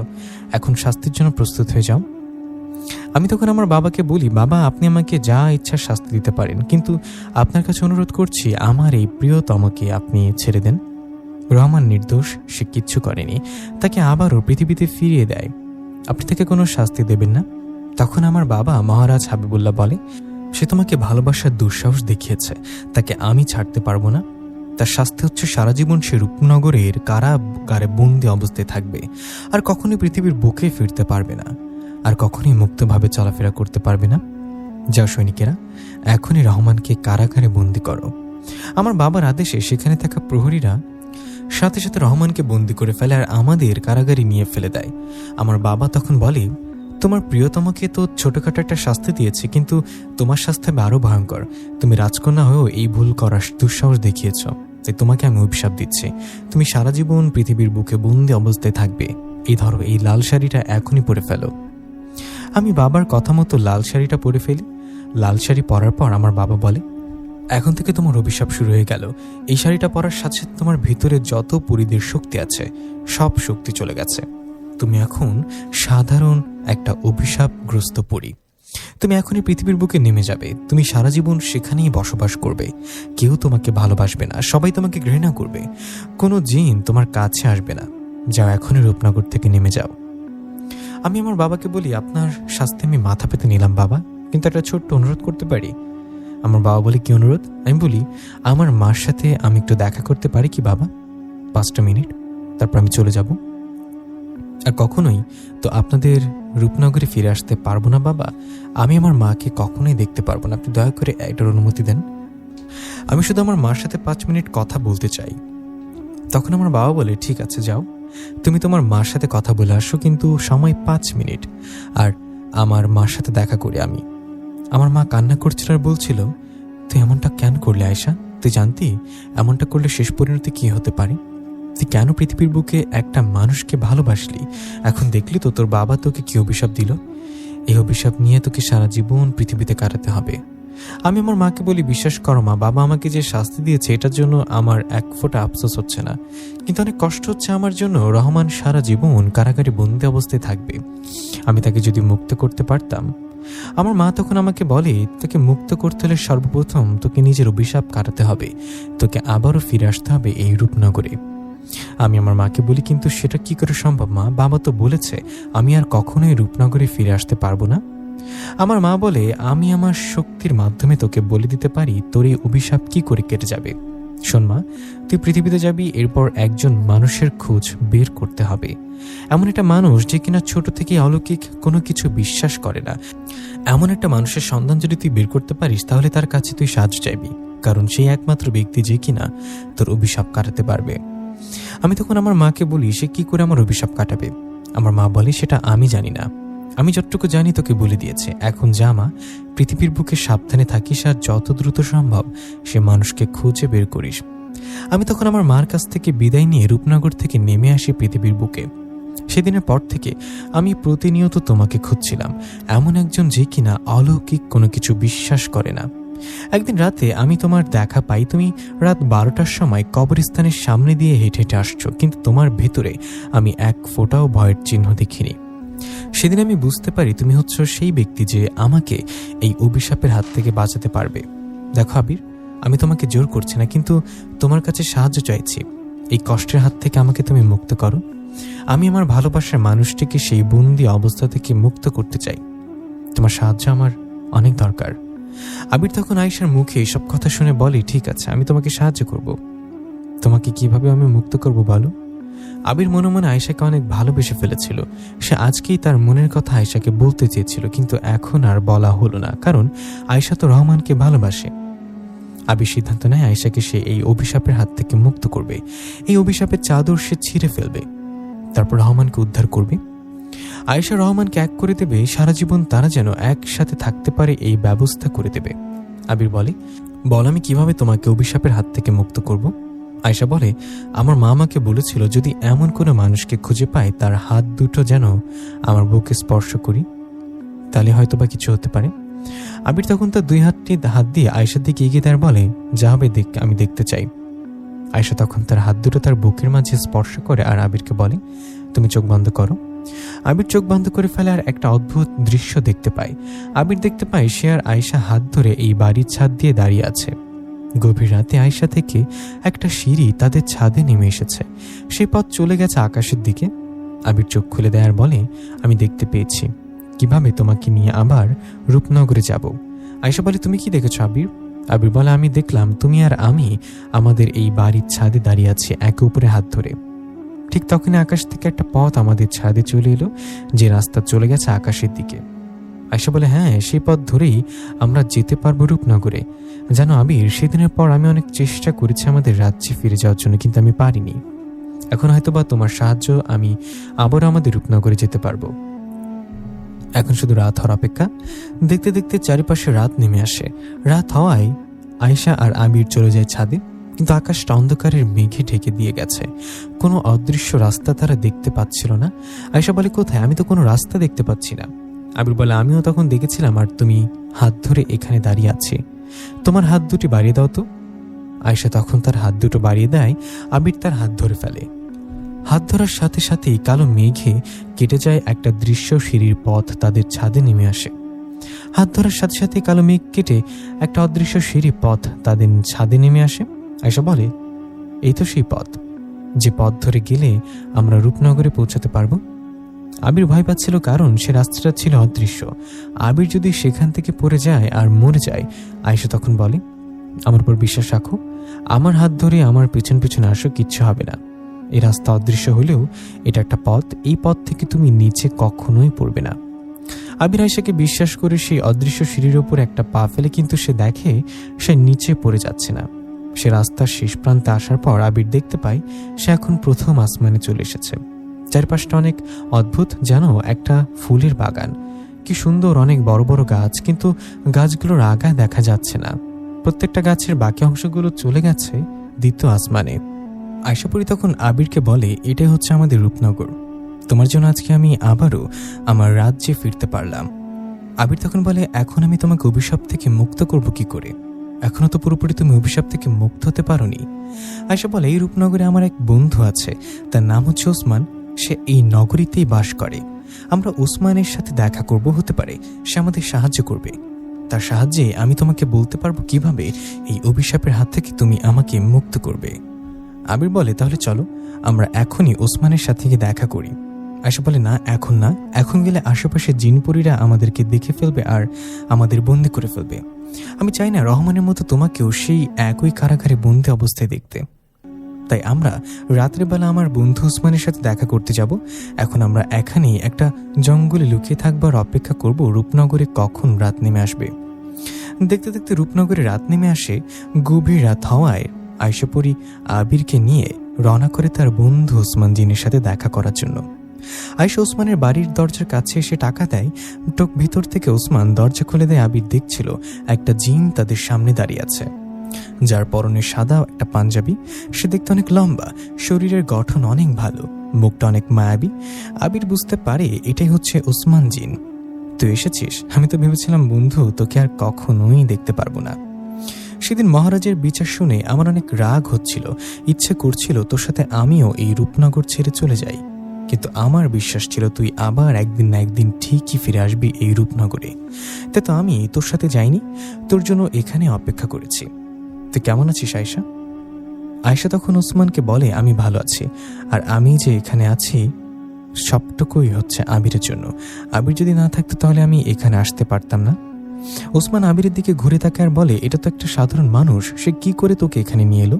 এখন শাস্তির জন্য প্রস্তুত হয়ে যাও। আমি তখন আমার বাবাকে বলি, বাবা, আপনি আমাকে যা ইচ্ছা শাস্তি দিতে পারেন, কিন্তু আপনার কাছে অনুরোধ করছি আমার এই প্রিয়তমকে আপনি ছেড়ে দেন। রহমান নির্দোষ, সে কিচ্ছু করেনি, তাকে আবারও পৃথিবীতে ফিরিয়ে দেয়। আপনি তাকে কোনো শাস্তি দেবেন না। তখন আমার বাবা মহারাজ হাবিবুল্লাহ বলে, সে তোমাকে ভালোবাসার দুঃসাহস দেখিয়েছে, তাকে আমি ছাড়তে পারবো না। তার শাস্তি হচ্ছে সারা জীবন সে রূপনগরের কারাগারে বন্দি অবস্থায় থাকবে, আর কখনোই পৃথিবীর বুকে ফিরতে পারবে না, আর কখনোই মুক্তভাবে চলাফেরা করতে পারবে না। যাও সৈনিকেরা, এখনই রহমানকে কারাগারে বন্দি করো। আমার বাবার আদেশে সেখানে থাকা প্রহরীরা সাথে সাথে রহমানকে বন্দি করে ফেলে আর আমাদের কারাগারে নিয়ে ফেলে দেয়। আমার বাবা তখন বলে, তোমার প্রিয়তমকে তো ছোটখাটো একটা শাস্তি দিয়েছে, কিন্তু তোমার শাস্তি হবে আরো ভয়ঙ্কর। তুমি রাজকন্যা হয়েও এই ভুল করার দুঃসাহস দেখিয়েছ, তাই তোমাকে আমি অভিশাপ দিচ্ছি। তুমি সারা জীবন পৃথিবীর বুকে বন্দি অবস্থায় থাকবে। এই ধরো, এই লাল শাড়িটা এখনই পরে ফেলো। আমি বাবার কথা মতো লাল শাড়িটা পরে ফেলি। লাল শাড়ি পরার পর আমার বাবা বলে, এখন থেকে তোমার অভিশাপ শুরু হয়ে গেল। এই শাড়িটা পরার সাথে সাথে তোমার ভিতরে যত পরিদের শক্তি আছে সব শক্তি চলে গেছে। তুমি এখন সাধারণ একটা অভিশাপগ্রস্ত পরী। তুমি এখনই পৃথিবীর বুকে নেমে যাবে। তুমি সারা জীবন সেখানেই বসবাস করবে। কেউ তোমাকে ভালোবাসবে না, সবাই তোমাকে ঘৃণা করবে। কোনো জিন তোমার কাছে আসবে না। যাও, এখনই রূপনগর থেকে নেমে যাও। আমি আমার বাবাকে বলি, আপনার শাস্তি আমি মাথা পেতে নিলাম বাবা, কিন্তু একটা ছোট্ট অনুরোধ করতে পারি? আমার বাবা বলে, কি অনুরোধ? আমি বলি, আমার মার সাথে আমি একটু দেখা করতে পারি কি বাবা? 5টা মিনিট, তারপর আমি চলে যাব। আর কখনোই তো আপনাদের রূপনগরে ফিরে আসতে পারবো না বাবা। আমি আমার মাকে কখনোই দেখতে পারবো না, আপনি দয়া করে এটার অনুমতি দেন। আমি শুধু আমার মার সাথে 5 মিনিট কথা বলতে চাই। তখন আমার বাবা বলে, ঠিক আছে যাও, তুমি তোমার মার সাথে কথা বলে আসো, কিন্তু সময় 5 মিনিট, আর আমার মার সাথে দেখা করি আমি। আমার মা কান্না করছিল আর বলছিল, তুই এমনটা কেন করলে আয়েশা? তুই জানতি এমনটা করলে শেষ পরিণতি কি হতে পারে? তুই কেন পৃথিবীর বুকে একটা মানুষকে ভালোবাসলি? এখন দেখলি তো তোর বাবা তোকে কি অভিশাপ দিল। এই অভিশাপ নিয়ে তোকে সারা জীবন পৃথিবীতে কাটাতে হবে। আমি আমার মাকে বলি, বিশ্বাস করো মা, বাবা আমাকে যে শাস্তি দিয়েছে এটার জন্য আমার এক ফোঁটা আফসোস হচ্ছে না, কিন্তু অনেক কষ্ট হচ্ছে আমার জন্য। রহমান সারা জীবন কারাগারে বন্দি অবস্থায় থাকবে। আমি তাকে যদি মুক্ত করতে পারতাম। আমার মা তখন আমাকে বলে, তোকে মুক্ত করতে হলে সর্বপ্রথম তোকে নিজের অভিশাপ কাটাতে হবে, তোকে আবারও ফিরে আসতে হবে এই রূপনগরে। আমি আমার মাকে বলি, কিন্তু সেটা কি করে সম্ভব মা? বাবা তো বলেছে আমি আর কখনোই রূপনগরে ফিরে আসতে পারবো না। আমার মা বলে, আমি আমার শক্তির মাধ্যমে তোকে বলে দিতে পারি তোর এই অভিশাপ কি করে কেটে যাবে। শোন মা, তুই পৃথিবীতে যাবি, এরপর একজন মানুষের খোঁজ বের করতে হবে, এমন একটা মানুষ যে কিনা ছোট থেকে অলৌকিক কোনো কিছু বিশ্বাস করে না। এমন একটা মানুষের সন্ধান যদি তুই বের করতে পারিস, তাহলে তার কাছে তুই সাহায্য চাইবি, কারণ সেই একমাত্র ব্যক্তি যে কিনা তোর অভিশাপ কাটাতে পারবে। আমি তখন আমার মাকে বলি, সে কি করে আমার অভিশাপ কাটাবে? আমার মা বলে, সেটা আমি জানি না, আমি যতটুকু জানি তোকে বলে দিয়েছে। এখন যা মা, পৃথিবীর বুকে সাবধানে থাকিস, আর যত দ্রুত সম্ভব সে মানুষকে খুঁজে বের করিস। আমি তখন আমার মার কাছ থেকে বিদায় নিয়ে রূপনগর থেকে নেমে আসি পৃথিবীর বুকে। সেদিনের পর থেকে আমি প্রতিনিয়ত তোমাকে খুঁজছিলাম, এমন একজন যে কিনা অলৌকিক কোনো কিছু বিশ্বাস করে না। একদিন রাতে আমি তোমার দেখা পাই, তুমি রাত 12টার সময় কবরস্থানের সামনে দিয়ে হেঁটে হেঁটে আসছো, কিন্তু তোমার ভেতরে আমি এক ফোঁটাও ভয়ের চিহ্ন দেখিনি। সেদিন আমি বুঝতে পারি তুমি হচ্ছ সেই ব্যক্তি যে আমাকে এই অভিশাপের হাত থেকে বাঁচাতে পারবে। দেখো আবির, আমি তোমাকে জোর করছি না, কিন্তু তোমার কাছে সাহায্য চাইছি। এই কষ্টের হাত থেকে আমাকে তুমি মুক্ত করো। আমি আমার ভালোবাসার মানুষটিকে সেই বন্দি অবস্থা থেকে মুক্ত করতে চাই। তোমার সাহায্য আমার অনেক দরকার। আবির তখন আয়েশার মুখে সব কথা শুনে বলে, ঠিক আছে, আমি তোমাকে সাহায্য করব। তোমাকে কিভাবে আমি মুক্ত করব বলো? আবির মনে মনে আয়েশাকে অনেক ভালোবেসে ফেলেছিল। সে আজকেই তার মনের কথা আয়েশাকে বলতে চেয়েছিল, কিন্তু এখন আর বলা হলো না, কারণ আয়েশা তো রহমানকে ভালোবাসে। আবির সিদ্ধান্ত নেয় আয়েশাকে সে এই অভিশাপের হাত থেকে মুক্ত করবে। এই অভিশাপের চাদর সে ছিঁড়ে ফেলবে, তারপর রহমানকে উদ্ধার করবে। আয়েশা রহমানকে এক করে দেবে, সারা জীবন তারা যেন একসাথে থাকতে পারে এই ব্যবস্থা করে দেবে। আবির বলে, বল আমি কিভাবে তোমাকে অভিশাপের হাত থেকে মুক্ত করব? আয়েশা বলে, আমার মা আমাকে বলেছিল যদি এমন কোনো মানুষকে খুঁজে পায় তার হাত দুটো যেন আমার বুকে স্পর্শ করি, তাহলে হয়তো বা কিছু হতে পারে। আবির তখন তার 2 হাত দিয়ে আয়েশার দিকে এগিয়ে দেয়, বলে, যা হবে দেখ, আমি দেখতে চাই। আয়েশা তখন তার হাত দুটো তার বুকের মাঝে স্পর্শ করে আর আবিরকে বলে, তুমি চোখ বন্ধ করো। আবির চোখ বন্ধ করে ফেলে আর একটা অদ্ভুত দৃশ্য দেখতে পায়। আবির দেখতে পায় সে আর আয়েশা হাত ধরে এই বাড়ির ছাদ দিয়ে দাঁড়িয়ে আছে। গভীর রাতে আয়েশা থেকে একটা সিঁড়ি তাদের ছাদে নেমে এসেছে। সেই পথ চলে গেছে আকাশের দিকে। আবির চোখ খুলে দেয় আর বলে, আমি দেখতে পেয়েছি কিভাবে তোমাকে নিয়ে আবার রূপনগরে যাব। আয়েশা বলে, তুমি কি দেখেছো আবির? আবির বলে, আমি দেখলাম তুমি আর আমি আমাদের এই বাড়ির ছাদে দাঁড়িয়ে আছি একে উপরে হাত ধরে। ঠিক তখনই আকাশ থেকে একটা পথ আমাদের ছাদে চলে এলো, যে রাস্তা চলে গেছে আকাশের দিকে। আয়েশা বলে, হ্যাঁ, সেই পথ ধরেই আমরা যেতে পারবো রূপনগরে। জানো আবির, সেদিনের পর আমি অনেক চেষ্টা করেছি আমাদের রাজ্যে ফিরে যাওয়ার জন্য, কিন্তু আমি পারিনি। এখন হয়তোবা তোমার সাহায্য আমি আবার আমাদের রূপনগরে যেতে পারবো। এখন শুধু রাত হওয়ার অপেক্ষা। দেখতে দেখতে চারিপাশে রাত নেমে আসে। রাত হওয়ায় আয়েশা আর আবির চলে যায় ছাদে, কিন্তু আকাশটা অন্ধকারের মেঘে ঢেকে দিয়ে গেছে। কোনো অদৃশ্য রাস্তা তারা দেখতে পাচ্ছিল না। আয়েশা বলে, কোথায়? আমি তো কোনো রাস্তা দেখতে পাচ্ছি না। আবির বলে, আমিও তখন দেখেছিলাম, আর তুমি হাত ধরে এখানে দাঁড়িয়ে আছি। তোমার হাত দুটি বাড়িয়ে দাও তো। আয়েশা তখন তার হাত দুটো বাড়িয়ে দেয়। আবির তার হাত ধরে ফেলে। হাত ধরার সাথে সাথেই কালো মেঘে কেটে যায় একটা দৃশ্য, সিঁড়ির পথ তাদের ছাদে নেমে আসে। হাত ধরার সাথে সাথে কালো মেঘ কেটে একটা অদৃশ্য সিঁড়ি পথ তাদের ছাদে নেমে আসে। আয়েশা বলে, এই তো সেই পথ, যে পথ ধরে গেলে আমরা রূপনগরে পৌঁছাতে পারবো। আবির ভয় পাচ্ছিল, কারণ সে রাস্তাটা ছিল অদৃশ্য। আবির যদি সেখান থেকে পড়ে যায় আর মরে যায়। আয়েশা তখন বলে, আমার উপর বিশ্বাস রাখো, আমার হাত ধরে আমার পেছন পেছনে আসো, কিচ্ছু হবে না। এই রাস্তা অদৃশ্য হলেও এটা একটা পথ, এই পথ থেকে তুমি নিচে কখনোই পড়বে না। আবির আয়েশাকে বিশ্বাস করে সেই অদৃশ্য সিঁড়ির ওপর একটা পা ফেলে, কিন্তু সে দেখে সে নিচে পড়ে যাচ্ছে না। সে রাস্তার শেষ প্রান্তে আসার পর আবির দেখতে পায় সে এখন প্রথম আসমানে চলে এসেছে। চারপাশটা অনেক অদ্ভুত, যেন একটা ফুলের বাগান। কি সুন্দর, অনেক বড় বড় গাছ, কিন্তু গাছগুলোর আগা দেখা যাচ্ছে না। প্রত্যেকটা গাছের বাকি অংশগুলো চলে গেছে দ্বিতীয় আসমানে। আয়শাপুরী তখন আবিরকে বলে, এটাই হচ্ছে আমাদের রূপনগর। তোমার জন্য আজকে আমি আবারও আমার রাজ্যে ফিরতে পারলাম। আবির তখন বলে, এখন আমি তোমাকে অভিশাপ থেকে মুক্ত করব কি করে? এখনো তো পুরোপুরি তুমি অভিশাপ থেকে মুক্ত হতে পারোনি। আয়শা বলে, এই রূপনগরে আমার এক বন্ধু আছে, তার নাম হচ্ছে ওসমান। সে এই নগরীতেই বাস করে। আমরা ওসমানের সাথে দেখা করব, হতে পারে সে আমাদের সাহায্য করবে। তার সাহায্যে আমি তোমাকে বলতে পারবো কিভাবে এই অভিশাপের হাত থেকে তুমি আমাকে মুক্ত করবে। আবির বলে, তাহলে চলো আমরা এখনই ওসমানের সাথে গিয়ে দেখা করি। আয়শা বলে, না এখন না, এখন গেলে আশেপাশে জিনপরীরা আমাদেরকে দেখে ফেলবে আর আমাদের বন্দি করে ফেলবে। আমি চাই না রহমানের মতো তোমাকেও সেই একই কারাগারে বন্দি অবস্থায় দেখতে। তাই আমরা রাত্রেবেলা আমার বন্ধু ওসমানের সাথে দেখা করতে যাব। এখন আমরা এখানেই একটা জঙ্গলে লুকিয়ে থাকবার অপেক্ষা করব রূপনগরে কখন রাত নেমে আসবে। দেখতে দেখতে রূপনগরে রাত নেমে আসে। গভীর রাত হওয়ায় আয়শাপুরী আবিরকে নিয়ে রওনা করে তার বন্ধু ওসমান জিনের সাথে দেখা করার জন্য। আয়শা ওসমানের বাড়ির দরজার কাছে এসে টাকা দেয়। ভিতর থেকে ওসমান দরজা খুলে দেয়। আবির দেখছিল একটা জিন তাদের সামনে দাঁড়িয়ে আছে, যার পরনে সাদা একটা পাঞ্জাবি। সে দেখতে অনেক লম্বা, শরীরের গঠন অনেক ভালো, মুখটা অনেক মায়াবী। আবির বুঝতে পারে এটাই হচ্ছে ওসমান জিন। তুই এসেছিস? আমি তো ভেবেছিলাম বন্ধু তোকে আর কখনোই দেখতে পারবো না। সেদিন মহারাজের বিচার শুনে আমার অনেক রাগ হচ্ছিল, ইচ্ছে করছিল তোর সাথে আমিও এই রূপনগর ছেড়ে চলে যাই, কিন্তু আমার বিশ্বাস ছিল তুই আবার একদিন না একদিন ঠিকই ফিরে আসবি এই রূপনগরে। তাই তো আমি তোর সাথে যাইনি, তোর জন্য এখানে অপেক্ষা করেছি। তুই কেমন আছিস আয়শা? আয়শা তখন ওসমানকে বলে, আমি ভালো আছি, আর আমি যে এখানে আছি সবটুকুই হচ্ছে আবিরের জন্য। আবির যদি না থাকতো তাহলে আমি এখানে আসতে পারতাম না। ওসমান আবিরের দিকে ঘুরে তাকায় আর বলে, এটা তো একটা সাধারণ মানুষ, সে কি করে তোকে এখানে নিয়ে এলো?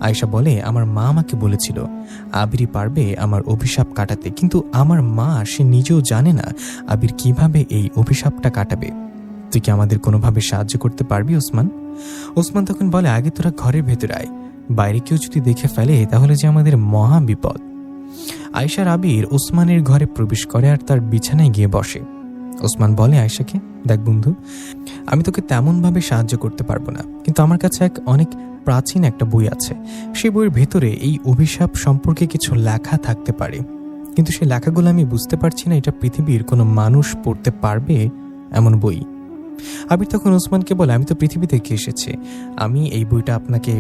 আয়শা বলে, আমার মা আমাকে বলেছিল আবিরই পারবে আমার অভিশাপ কাটাতে, কিন্তু আমার মা সে নিজেও জানে না আবির কিভাবে এই অভিশাপটা কাটাবে। তুই কি আমাদের কোনোভাবে সাহায্য করতে পারবি ওসমান? ওসমান তখন বলে, আগে তোরা ঘরের ভেতরে আয়, বাইরে কেউ যদি দেখে ফেলে তাহলে যে আমাদের মহা বিপদ। আয়শার আবির ওসমানের ঘরে প্রবেশ করে আর তার বিছানায় গিয়ে বসে। ওসমান বলে আয়শাকে, দেখ বন্ধু, আমি তোকে তেমনভাবে সাহায্য করতে পারবো না, কিন্তু আমার কাছে অনেক প্রাচীন একটা বই আছে। সেই বইয়ের ভেতরে এই অভিশাপ সম্পর্কে কিছু লেখা থাকতে পারে, কিন্তু সেই লেখাগুলো আমি বুঝতে পারছি না এটা পৃথিবীর কোনো মানুষ পড়তে পারবে এমন বই। আবির তখন ওসমানকে বলে, আমি তো পৃথিবী থেকে এসেছি, আমি এই বইটা আপনাকে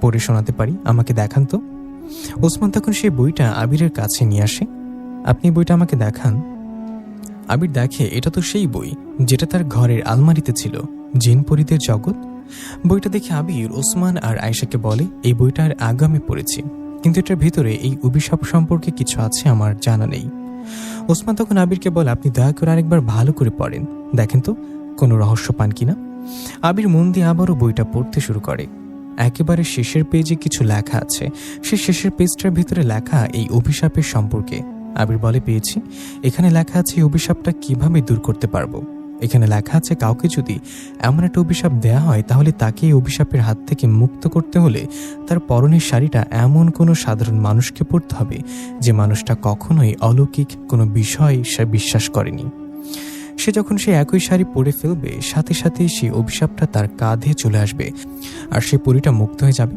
পড়ে শোনাতে পারি, আমাকে দেখান তো। ওসমান তখন সেই বইটা আবিরের কাছে নিয়ে আসে। আপনি বইটা আমাকে দেখান। আবির দেখে এটা তো সেই বই যেটা তার ঘরের আলমারিতে ছিল, জিনপরীদের জগৎ। বইটা দেখে আবির ওসমান আর আয়শাকে বলে, এই বইটার আগে আমি পড়েছি, কিন্তু এটার ভিতরে এই অভিশাপ সম্পর্কে কিছু আছে আমার জানা নেই। ওসমান তখন আবিরকে বলে, আপনি দয়া করে আরেকবার ভালো করে পড়েন, দেখেন তো কোনো রহস্য পান কিনা। আবির মন দিয়ে আবারও বইটা পড়তে শুরু করে। একেবারে শেষের পেজে কিছু লেখা আছে। সে শেষের পেজটার ভিতরে লেখা এই অভিশাপের সম্পর্কে। আবির বলে, পেয়েছি। এখানে লেখা আছে এই অভিশাপটা কিভাবে দূর করতে পারবো। এখানে লেখা আছে কাউকে যদি এমন একটা অভিশাপ দেয়া হয় তাহলে তাকে এই অভিশাপের হাত থেকে মুক্ত করতে হলে তার পরনের শাড়িটা এমন কোনো সাধারণ মানুষকে পরতে হবে যে মানুষটা কখনোই অলৌকিক কোনো বিষয় সে বিশ্বাস করেনি। সে যখন সে একই শাড়ি পরে ফেলবে সাথে সাথেই সেই অভিশাপটা তার কাঁধে চলে আসবে আর সে পরীটা মুক্ত হয়ে যাবে।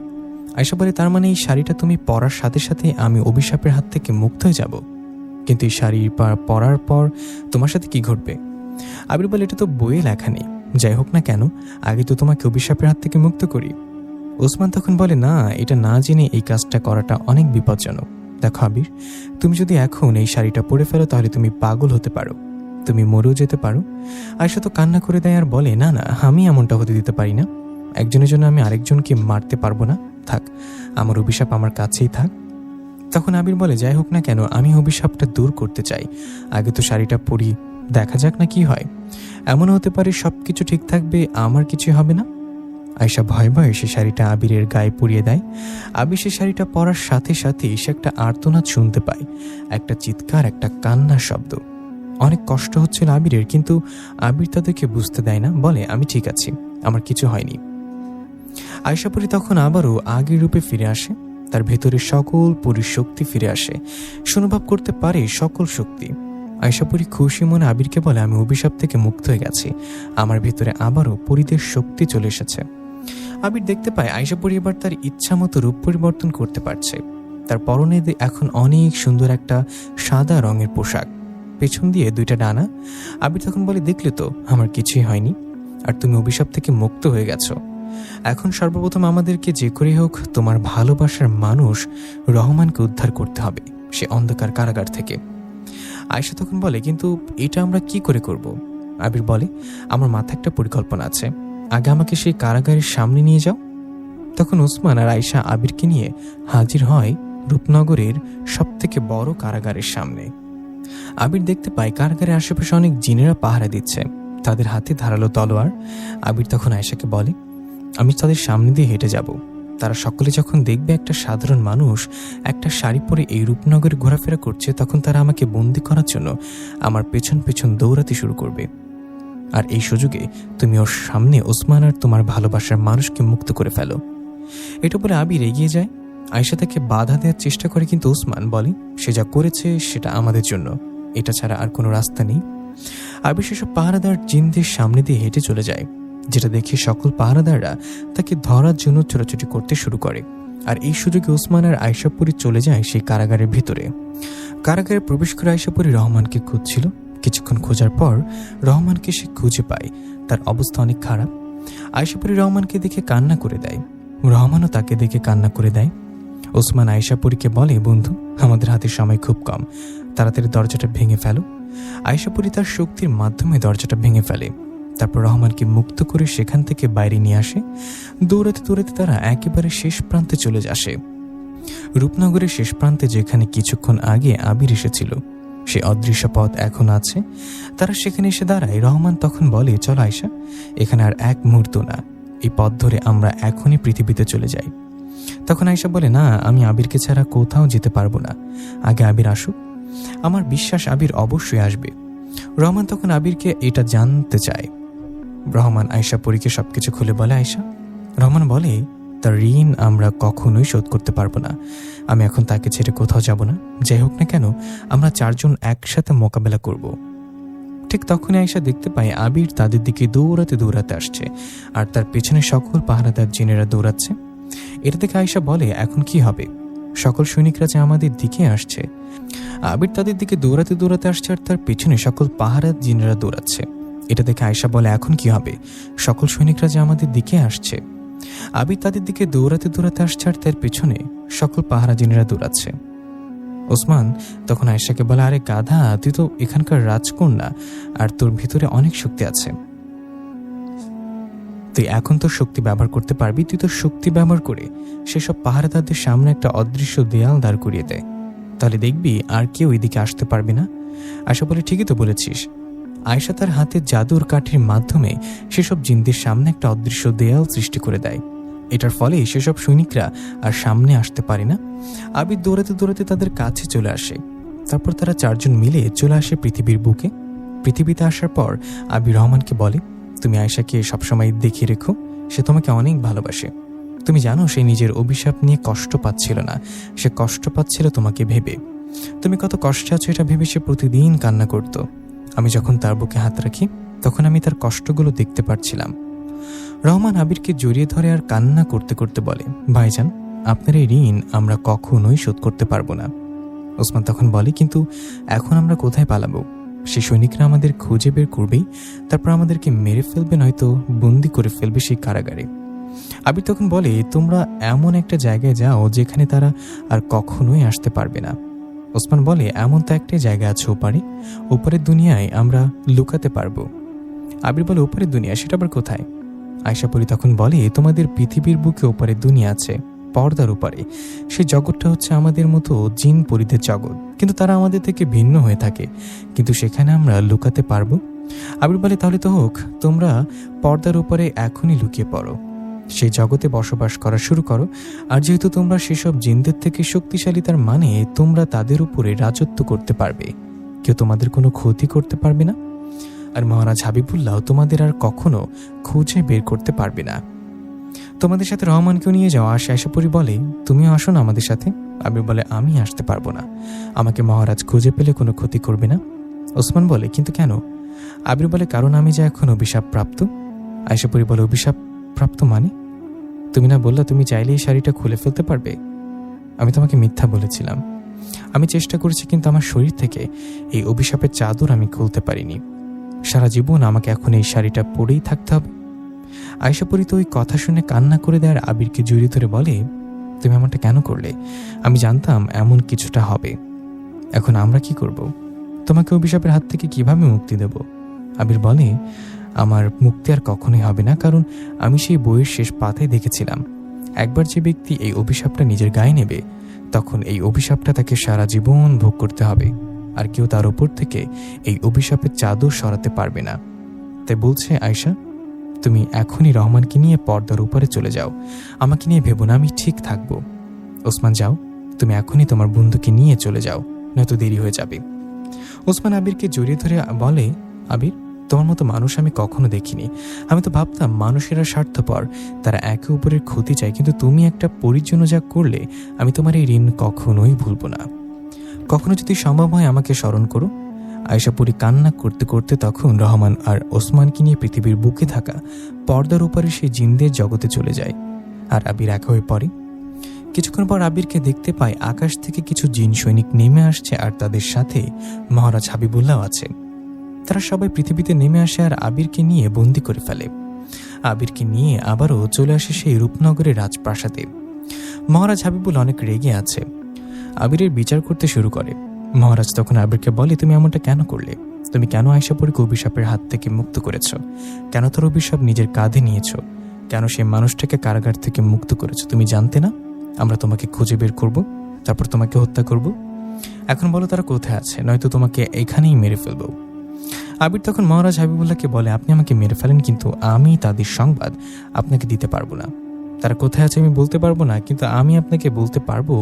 আয়শা বলে, তার মানে এই শাড়িটা তুমি পরার সাথে সাথে আমি অভিশাপের হাত থেকে মুক্ত হয়ে যাব, কিন্তু এই শাড়ি পরার পর তোমার সাথে কি ঘটবে? আবির বলে, এটা তো বইয়ে লেখা নেই, যাই হোক না কেন আগে তো তোমাকে অভিশাপের হাত থেকে মুক্ত করি। ওসমান তখন বলে, না, এটা না জেনে এই কাজটা করাটা অনেক বিপজ্জনক। দেখো আবির, তুমি যদি এখন এই শাড়িটা পরে ফেলো তাহলে তুমি পাগল হতে পারো, তুমি মরেও যেতে পারো। আয়শা তো কান্না করে দেয় আর বলে, না না, আমি এমনটা হতে দিতে পারি না, একজনের জন্য আমি আরেকজনকে মারতে পারবো না, থাক আমার অভিশাপ আমার কাছেই থাক। তখন আবির বলে, যাই হোক না কেন আমি অভিশাপটা দূর করতে চাই, আগে তো শাড়িটা পরি, দেখা যাক না কি হয়, এমন হতে পারে সবকিছু ঠিক থাকবে, আমার কিছু হবে না। আয়শা ভয়ে ভয়ে সে শাড়িটা আবিরের গায়ে পরিয়ে দেয়। আবির সে শাড়িটা পরার সাথে সাথেই সে একটা আর্তনাদ শুনতে পায়, একটা চিৎকার, একটা কান্নার শব্দ। অনেক কষ্ট হচ্ছিল আবিরের, কিন্তু আবির তাদেরকে বুঝতে দেয় না, বলে আমি ঠিক আছি, আমার কিছু হয়নি। আয়শা পরি তখন আবারও আগের রূপে ফিরে আসে, তার ভেতরে সকল পরীর শক্তি ফিরে আসে, অনুভব করতে পারে সকল শক্তি। আয়শা পরি খুশি মনে আবিরকে বলে আমি অভিশাপ থেকে মুক্ত হয়ে গেছি, আমার ভিতরে আবারও পরিদের শক্তি চলে এসেছে। আবির দেখতে পায় আয়শা পরি এবার তার ইচ্ছা মতো রূপ পরিবর্তন করতে পারছে। তার পরনে এখন অনেক সুন্দর একটা সাদা রঙের পোশাক, পেছন দিয়ে 2টা ডানা। আবির তখন বলে দেখলে তো আমার কিছুই হয়নি, আর তুমি অভিশাপ থেকে মুক্ত হয়ে গেছো। এখন সর্বপ্রথম আমাদেরকে যে করে হোক তোমার ভালোবাসার মানুষ রহমানকে উদ্ধার করতে হবে সে অন্ধকার কারাগার থেকে। আয়শা তখন বলে কিন্তু এটা আমরা কি করে করব? আবির বলে আমার মাথায় একটা পরিকল্পনা আছে, আগে আমাকে সেই কারাগারের সামনে নিয়ে যাও। তখন ওসমান আর আয়শা আবিরকে নিয়ে হাজির হয় রূপনগরের সবথেকে বড় কারাগারের সামনে। আবির দেখতে পায় কারাগারের আশেপাশে অনেক জিনেরা পাহারা দিচ্ছে, তাদের হাতে ধারালো তলোয়ার। আবির তখন আয়শাকে বলে আমি তাদের সামনে দিয়ে হেঁটে যাব, তারা সকলে যখন দেখবে একটা সাধারণ মানুষ একটা শাড়ি পরে এই রূপনগরে ঘোরাফেরা করছে, তখন তারা আমাকে বন্দি করার জন্য আমার পেছন পেছন দৌড়াতে শুরু করবে। আর এই সুযোগে তুমি ওর সামনে ওসমান আর তোমার ভালোবাসার মানুষকে মুক্ত করে ফেলো। এটা বলে আবির এগিয়ে যায়। আয়শা তাকে বাধা দেওয়ার চেষ্টা করে, কিন্তু ওসমান বলে সে যা করেছে সেটা আমাদের জন্য, এটা ছাড়া আর কোনো রাস্তা নেই। আবির সেসব পাহারাদার জিনদের সামনে দিয়ে হেঁটে চলে যায়, যেটা দেখে সকল পাহারাদাররা তাকে ধরার জন্য ছোটাছুটি করতে শুরু করে। আর এই সুযোগে ওসমান আর আয়শা পরি চলে যায় সেই কারাগারের ভিতরে। কারাগারে প্রবেশ করে আয়শা পরি রহমানকে খুঁজছিল। কিছুক্ষণ খোঁজার পর রহমানকে সে খুঁজে পায়, তার অবস্থা অনেক খারাপ। আয়শা পরি রহমানকে দেখে কান্না করে দেয়, রহমানও তাকে দেখে কান্না করে দেয়। ওসমান আয়শা পরিকে বলে বন্ধু আমাদের হাতে সময় খুব কম, তাড়াতাড়ি দরজাটা ভেঙে ফেলো। আয়শা পরি তার শক্তির মাধ্যমে দরজাটা ভেঙে ফেলে, তারপর রহমানকে মুক্ত করে সেখান থেকে বাইরে নিয়ে আসে। দৌড়াতে দৌড়াতে তারা একেবারে শেষ প্রান্তে চলে আসে, রূপনগরের শেষ প্রান্তে, যেখানে কিছুক্ষণ আগে আবির এসেছিল। সে অদৃশ্য পথ এখন আছে, তারা সেখানে এসে দাঁড়ায়। রহমান তখন বলে চল আয়শা, এখানে আর এক মুহূর্ত না, এই পথ ধরে আমরা এখনই পৃথিবীতে চলে যাই। তখন আয়শা বলে না, আমি আবিরকে ছাড়া কোথাও যেতে পারবো না, আগে আবির আসুক, আমার বিশ্বাস আবির অবশ্যই আসবে। রহমান তখন আবিরকে এটা জানতে চায়। রহমান আয়শা পরীকে সবকিছু খুলে বলে আয়শা। রহমান বলে তার ঋণ আমরা কখনোই শোধ করতে পারবো না, আমি এখন তাকে ছেড়ে কোথাও যাব না, যাই হোক না কেন আমরা 4 জন একসাথে মোকাবেলা করব। ঠিক তখনই আয়শা দেখতে পায় আবির তাদের দিকে দৌড়াতে দৌড়াতে আসছে, আর তার পেছনে সকল পাহারাদার জিনেরা দৌড়াচ্ছে। এটা দেখে আয়শা বলে এখন কি হবে? সকল সৈনিকরা যে আমাদের দিকে আসছে। আবির তাদের দিকে দৌড়াতে দৌড়াতে আসছে, আর তার পেছনে সকল পাহারাদার জিনেরা দৌড়াচ্ছে। এটা দেখে আয়শা বলে এখন কি হবে? সকল সৈনিকরা যে আমাদের দিকে আসছে। আবির তাদের দিকে দৌড়াতে দৌড়াতে আসছে, আর তার পেছনে সকল পাহারা জিনেরা দৌড়াচ্ছে। ওসমান তখন আয়শাকে বলে আরে গাধা, তুই তো এখানকার রাজকন্যা, আর তোর ভিতরে অনেক শক্তি আছে, তুই এখন তোর শক্তি ব্যবহার করতে পারবি, তুই তোর শক্তি ব্যবহার করে সেসব পাহারাদারদের সামনে একটা অদৃশ্য দেয়াল দাঁড় করিয়ে দেয়, তাহলে দেখবি আর কেউ এদিকে আসতে পারবে না। আয়শা বলে ঠিকই তো বলেছিস। আয়শা তার হাতে জাদুর কাঠির মাধ্যমে সেসব জিনদের সামনে একটা অদৃশ্য দেয়াল সৃষ্টি করে দেয়। এটার ফলে সেসব সৈনিকরা আর সামনে আসতে পারে না। আবির দৌড়াতে দৌড়াতে তাদের কাছে চলে আসে, তারপর তারা 4 জন মিলে চলে আসে পৃথিবীর বুকে। পৃথিবীতে আসার পর আবির রহমানকে বলে তুমি আয়শাকে সবসময় দেখিয়ে রেখো, সে তোমাকে অনেক ভালোবাসে। তুমি জানো সে নিজের অভিশাপ নিয়ে কষ্ট পাচ্ছিল না, সে কষ্ট পাচ্ছিল তোমাকে ভেবে। তুমি কত কষ্টে আছো এটা ভেবে সে প্রতিদিন কান্না করত। আমি যখন তার বুকে হাত রাখি তখন আমি তার কষ্টগুলো দেখতে পাচ্ছিলাম। রহমান আবিরকে জড়িয়ে ধরে আর কান্না করতে করতে বলে ভাইজান আপনার এই ঋণ আমরা কখনোই শোধ করতে পারবো না। ওসমান তখন বলে কিন্তু এখন আমরা কোথায় পালাবো? সে সৈনিকরা আমাদের খুঁজে বের করবেই, তারপর আমাদেরকে মেরে ফেলবে, নয়তো বন্দি করে ফেলবে সেই কারাগারে। আবির তখন বলে তোমরা এমন একটা জায়গায় যাও যেখানে তারা আর কখনোই আসতে পারবে না। ওসমান বলে এমন তো একটাই জায়গা আছে ওপারে, ওপারের দুনিয়ায় আমরা লুকাতে পারবো। আবির বলে ওপারের দুনিয়া, সেটা আবার কোথায়? আয়শা পরি তখন বলে তোমাদের পৃথিবীর বুকে ওপারের দুনিয়া আছে, পর্দার উপরে। সেই জগৎটা হচ্ছে আমাদের মতো জিন পরিদের জগৎ, কিন্তু তারা আমাদের থেকে ভিন্ন হয়ে থাকে, কিন্তু সেখানে আমরা লুকাতে পারবো। আবির বলে তাহলে তো হোক, তোমরা পর্দার উপরে এখনই লুকিয়ে পড়ো। সেই জগতে বসবাস করা শুরু করো। আর যেহেতু তোমরা সেসব জিনদের থেকে শক্তিশালী, তার মানে তোমরা তাদের উপরে রাজত্ব করতে পারবে, কেউ তোমাদের কোনো ক্ষতি করতে পারবে না। আর মহারাজ হাবিবুল্লাহ তোমাদের আর কখনো খুঁজে বের করতে পারবে না। তোমাদের সাথে রহমানকেও নিয়ে যাও। আশাপুরী বলে, তুমিও আসো না আমাদের সাথে। আবির বলে, আমি আসতে পারবো না, আমাকে মহারাজ খুঁজে পেলে কোনো ক্ষতি করবে না। ওসমান বলে, কিন্তু কেন? আবির বলে, কারণ আমি যে এখন অভিশাপ প্রাপ্ত। আশাপুরী বলে, অভিশাপ প্রাপ্ত মানে? তুমি না বললা তুমি চাইলে এই শাড়িটা খুলে ফেলতে পারবে? আমি তোমাকে মিথ্যা বলেছিলাম। আমি চেষ্টা করেছি, কিন্তু আমার শরীর থেকে এই অভিশাপের চাদর আমি খুলতে পারিনি। সারা জীবন আমাকে এখন এই শাড়িটা পরেই থাকতে হবে। আয়শাপুরী তো ওই কথা শুনে কান্না করে দেয় আর আবিরকে জড়িয়ে ধরে বলে, তুমি এমনটা কেন করলে? আমি জানতাম এমন কিছুটা হবে। এখন আমরা কি করব? তোমাকে অভিশাপের হাত থেকে কিভাবে মুক্তি দেব? আবির বলে, আমার মুক্তি আর কখনোই হবে না, কারণ আমি সেই বইয়ের শেষ পাতায় দেখেছিলাম, একবার যে ব্যক্তি এই অভিশাপটা নিজের গায়ে নেবে, তখন এই অভিশাপটা তাকে সারা জীবন ভোগ করতে হবে, আর কেউ তার উপর থেকে এই অভিশাপের চাদর সরাতে পারবে না। তাই বলছে, আয়শা, তুমি এখনই রহমানকে নিয়ে পর্দার উপরে চলে যাও। আমাকে নিয়ে ভেবো না, আমি ঠিক থাকবো। ওসমান, যাও, তুমি এখনই তোমার বন্ধুকে নিয়ে চলে যাও, নয়তো দেরি হয়ে যাবে। ওসমান আবিরকে জড়িয়ে ধরে বলে, আবির, তোমার মতো মানুষ আমি কখনো দেখিনি। আমি তো ভাবতাম মানুষেরা স্বার্থপর, তারা একে অপরের ক্ষতি চায়, কিন্তু তুমি একটা পরীর জন্য যা করলে, আমি তোমার এই ঋণ কখনোই ভুলবো না। কখনো যদি সম্ভব হয় আমাকে স্মরণ করো। আয়শাপুরী কান্না করতে করতে তখন রহমান আর ওসমানকে নিয়ে পৃথিবীর বুকে থাকা পর্দার উপরে সেই জিনদের জগতে চলে যায়, আর আবির একা হয়ে পড়ে। কিছুক্ষণ পর আবিরকে দেখতে পায় আকাশ থেকে কিছু জিন সৈনিক নেমে আসছে, আর তাদের সাথে মহারাজ হাবিবুল্লাহ আছে। তারা সবাই পৃথিবীতে নেমে আসে আর আবিরকে নিয়ে বন্দি করে ফেলে। আবিরকে নিয়ে আবারও চলে আসে সেই রূপনগরের রাজপ্রাসাদে। মহারাজ হাবিবুল্লাহ অনেক রেগে আছে, আবিরের বিচার করতে শুরু করে। মহারাজ তখন আবিরকে বলে, তুমি এমনটা কেন করলে? তুমি কেন আয়শাপুরীকে অভিশাপের হাত থেকে মুক্ত করেছ? কেন তার অভিশাপ নিজের কাঁধে নিয়েছ? কেন সেই মানুষটাকে কারাগার থেকে মুক্ত করেছ? তুমি জানতে না আমরা তোমাকে খুঁজে বের করব, তারপর তোমাকে হত্যা করব? এখন বলো তারা কোথায় আছে, নয়তো তোমাকে এখানেই মেরে ফেলব। আবির তখন মহারাজ হাবিবুল্লাহকে বলে, আপনি আমাকে মেরে ফেলেন, কিন্তু আমি তাদের সংবাদ আপনাকে দিতে পারবো না। তারা কোথায় আছে আমি বলতে পারবো না, কিন্তু আমি আপনাকে বলতে পারবো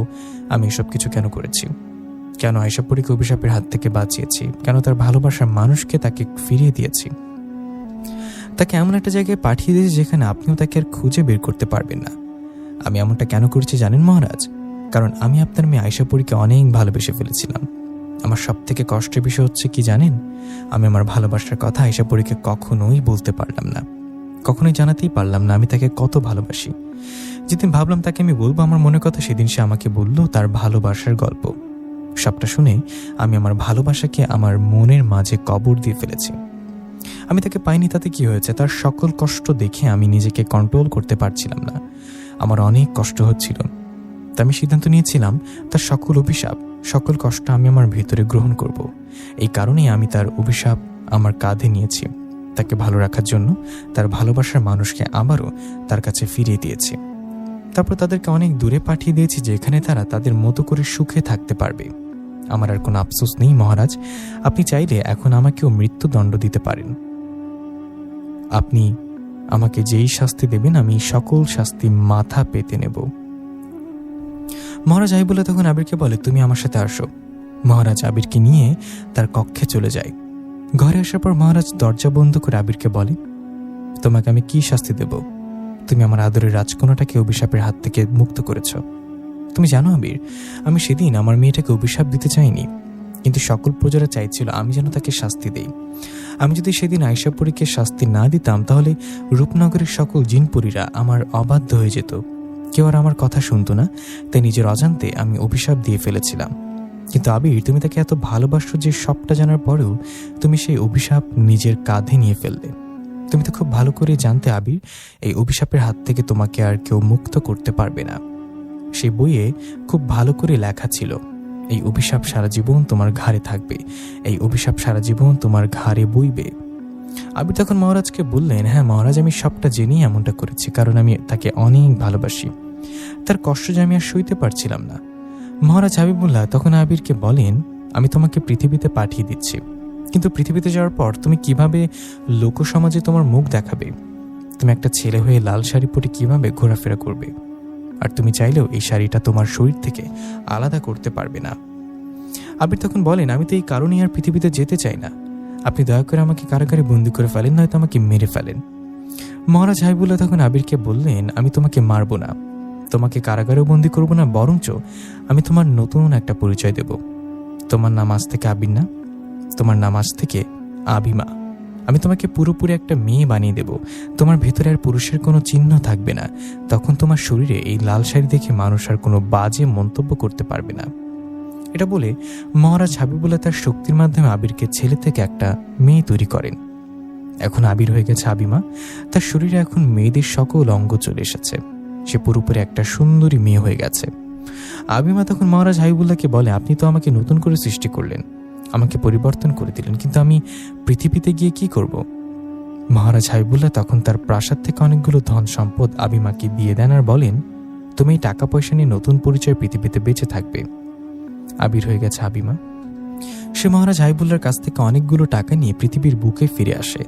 আমি এসব কিছু কেন করেছি, কেন আয়শাপুরীকে অভিশাপের হাত থেকে বাঁচিয়েছি, কেন তার ভালোবাসার মানুষকে তাকে ফিরিয়ে দিয়েছি, তাকে এমন একটা জায়গায় পাঠিয়ে দিয়েছি যেখানে আপনিও তাকে আর খুঁজে বের করতে পারবেন না। আমি এমনটা কেন করেছি জানেন মহারাজ? কারণ আমি আপনার মেয়ে আয়শাপুরীকে অনেক ভালোবেসে ফেলেছিলাম। আমার সব থেকে কষ্টের বিষয় হচ্ছে কি জানেন? আমি আমার ভালোবাসার কথা আয়শাপুরীকে কখনোই বলতে পারলাম না, কখনোই জানাতেই পারলাম না আমি তাকে কত ভালোবাসি। যেদিন ভাবলাম তাকে আমি বলবো আমার মনের কথা, সেদিন সে আমাকে বলল তার ভালোবাসার গল্প। সবটা শুনে আমি আমার ভালোবাসাকে আমার মনের মাঝে কবর দিয়ে ফেলেছি। আমি তাকে পাইনি, তাতে কি হয়েছে? তার সকল কষ্ট দেখে আমি নিজেকে কন্ট্রোল করতে পারছিলাম না, আমার অনেক কষ্ট হচ্ছিল। তা আমি সিদ্ধান্ত নিয়েছিলাম তার সকল অভিশাপ, সকল কষ্ট আমি আমার ভেতরে গ্রহণ করব। এই কারণেই আমি তার অভিশাপ আমার কাঁধে নিয়েছি, তাকে ভালো রাখার জন্য তার ভালোবাসার মানুষকে আবারও তার কাছে ফিরিয়ে দিয়েছি। তারপর তাদেরকে অনেক দূরে পাঠিয়ে দিয়েছি, যেখানে তারা তাদের মতো করে সুখে থাকতে পারবে। আমার আর কোনো আফসোস নেই মহারাজ, আপনি চাইলে এখন আমাকেও মৃত্যুদণ্ড দিতে পারেন। আপনি আমাকে যেই শাস্তি দেবেন আমি সকল শাস্তি মাথা পেতে নেব। মহারাজ হাবিবুল্লাহ তখন আবিরকে বলে, তুমি আমার সাথে আসো। মহারাজ আবিরকে নিয়ে তার কক্ষে চলে যায়। ঘরে আসার পর মহারাজ দরজা বন্ধ করে আবিরকে বলে, তোমাকে আমি কি শাস্তি দেব? তুমি আমার আদরের রাজকন্যাটাকে অভিশাপের হাত থেকে মুক্ত করেছ। তুমি জানো আবির, আমি সেদিন আমার মেয়েটাকে অভিশাপ দিতে চাইনি, কিন্তু সকল প্রজারা চাইছিল আমি যেন তাকে শাস্তি দেই। আমি যদি সেদিন আয়শাপুরীকে শাস্তি না দিতাম, তাহলে রূপনগরের সকল জিনপুরীরা আমার অবাধ্য হয়ে যেত, কেউ আর আমার কথা শুনতো না। তাই নিজের অজান্তে আমি অভিশাপ দিয়ে ফেলেছিলাম। কিন্তু আবির, তুমি তাকে এত ভালোবাসো যে সবটা জানার পরেও তুমি সেই অভিশাপ নিজের কাঁধে নিয়ে ফেললে। তুমি তো খুব ভালো করে জানতে আবির, এই অভিশাপের হাত থেকে তোমাকে আর কেউ মুক্ত করতে পারবে না। সেই বইয়ে খুব ভালো করে লেখা ছিল, এই অভিশাপ সারা জীবন তোমার ঘাড়ে থাকবে, এই অভিশাপ সারা জীবন তোমার ঘাড়ে বইবে। আবির তখন মহারাজকে বললেন, হ্যাঁ মহারাজ, আমি সবটা জেনেই এমনটা করেছি, কারণ আমি তাকে অনেক ভালোবাসি। তার কষ্ট যে আমি আর সইতে পারছিলাম না। মহারাজ হাবিবুল্লাহ তখন আবিরকে বলেন, আমি তোমাকে পৃথিবীতে পাঠিয়ে দিচ্ছি, কিন্তু পৃথিবীতে যাওয়ার পর তুমি কিভাবে লোকসমাজে তোমার মুখ দেখাবে? তুমি একটা ছেলে হয়ে লাল শাড়ি পরে কিভাবে ঘোরাফেরা করবে? আর তুমি চাইলেও এই শাড়িটা তোমার শরীর থেকে আলাদা করতে পারবে না। আবির তখন বলেন, আমি তো এই কারণেই আর পৃথিবীতে যেতে চাই না। আপনি দয়া করে আমাকে কারাগারে বন্দি করে ফেলেন, নয়তো আমাকে মেরে ফেলেন। মহারাজ হাবিবুল্লাহ তখন আবিরকে বললেন, আমি তোমাকে মারব না, তোমাকে কারাগারেও বন্দি করব না, বরঞ্চ আমি তোমার নতুন একটা পরিচয় দেব। তোমার নাম আজ থেকে আবির না, তোমার নাম আজ থেকে আবিমা। আমি তোমাকে পুরোপুরি একটা মেয়ে বানিয়ে দেব। তোমার ভেতরে আর পুরুষের কোনো চিহ্ন থাকবে না। তখন তোমার শরীরে এই লাল শাড়ি দেখে মানুষ আর কোনো বাজে মন্তব্য করতে পারবে না। এটা বলে মহারাজ হাবিবুল্লাহ তার শক্তির মাধ্যমে আবিরকে ছেলে থেকে একটা মেয়ে তৈরি করেন। এখন আবির হয়ে গেছে আবিমা। তার শরীরে এখন মেয়েদের সকল অঙ্গ চলে এসেছে। সে পুরোপুরি একটা সুন্দরী মেয়ে হয়ে গেছে। আবিমা তখন মহারাজ হাবিবুল্লাহকে বলে, আপনি তো আমাকে নতুন করে সৃষ্টি করলেন, আমাকে পরিবর্তন করে দিলেন, কিন্তু আমি পৃথিবীতে গিয়ে কি করব? মহারাজ হাবিবুল্লাহ তখন তার প্রাসাদ থেকে অনেকগুলো ধন সম্পদ আবিমাকে দিয়ে দেন আর বলেন, তুমি এই টাকা পয়সা নিয়ে নতুন পরিচয় পৃথিবীতে বেঁচে থাকবে। আবির হয়ে গেছে আবিমা। সে মহারাজ হাবিবুল্লাহর কাছ থেকে অনেকগুলো টাকা নিয়ে পৃথিবীর বুকে ফিরে আসে।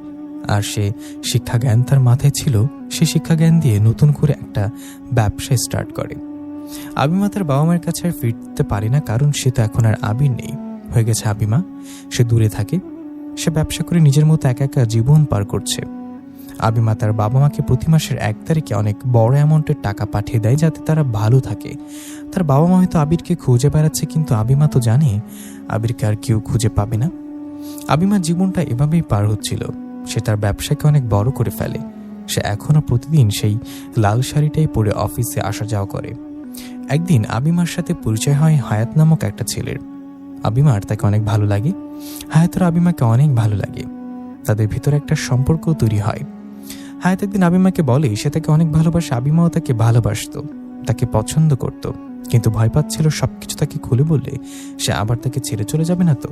আর সে শিক্ষা জ্ঞান তার মাথায় ছিল, সে শিক্ষা জ্ঞান দিয়ে নতুন করে একটা ব্যবসা স্টার্ট করে। আবিমা তার বাবা মায়ের কাছে আর ফিরতে পারে না, কারণ সে তো এখন আর আবির নেই, হয়ে গেছে আবিমা। সে দূরে থাকে, সে ব্যবসা করে নিজের মতো একা একা জীবন পার করছে। আবিমা তার বাবা মাকে প্রতি মাসের 1 তারিখে অনেক বড় অ্যামাউন্টের টাকা পাঠিয়ে দেয়, যাতে তারা ভালো থাকে। তার বাবা মা হয়তো আবিরকে খুঁজে বেড়াচ্ছে, কিন্তু আবিমা তো জানে আবিরকে আর কেউ খুঁজে পাবে না। আবিমার জীবনটা এভাবেই পার হচ্ছিল। সে তার ব্যবসাকে অনেক বড় করে ফেলে। সে এখনো প্রতিদিন সেই লাল শাড়িটাই পরে অফিসে আসা যাওয়া করে। একদিন আবিমার সাথে পরিচয় হয় হায়াত নামক একটা ছেলের। আবিমার তাকে অনেক ভালো লাগে, হায়াতের আবিমাকে অনেক ভালো লাগে। তাদের ভিতরে একটা সম্পর্ক তৈরি হয়। হায়াত একদিন আবিমাকে বলে সে তাকে অনেক ভালোবাসে, আবিমাও তাকে ভালোবাসতো, তাকে পছন্দ করত, কিন্তু ভয় পাচ্ছিল সবকিছু তাকে খুলে বললে সে আবার তাকে ছেড়ে চলে যাবে না তো।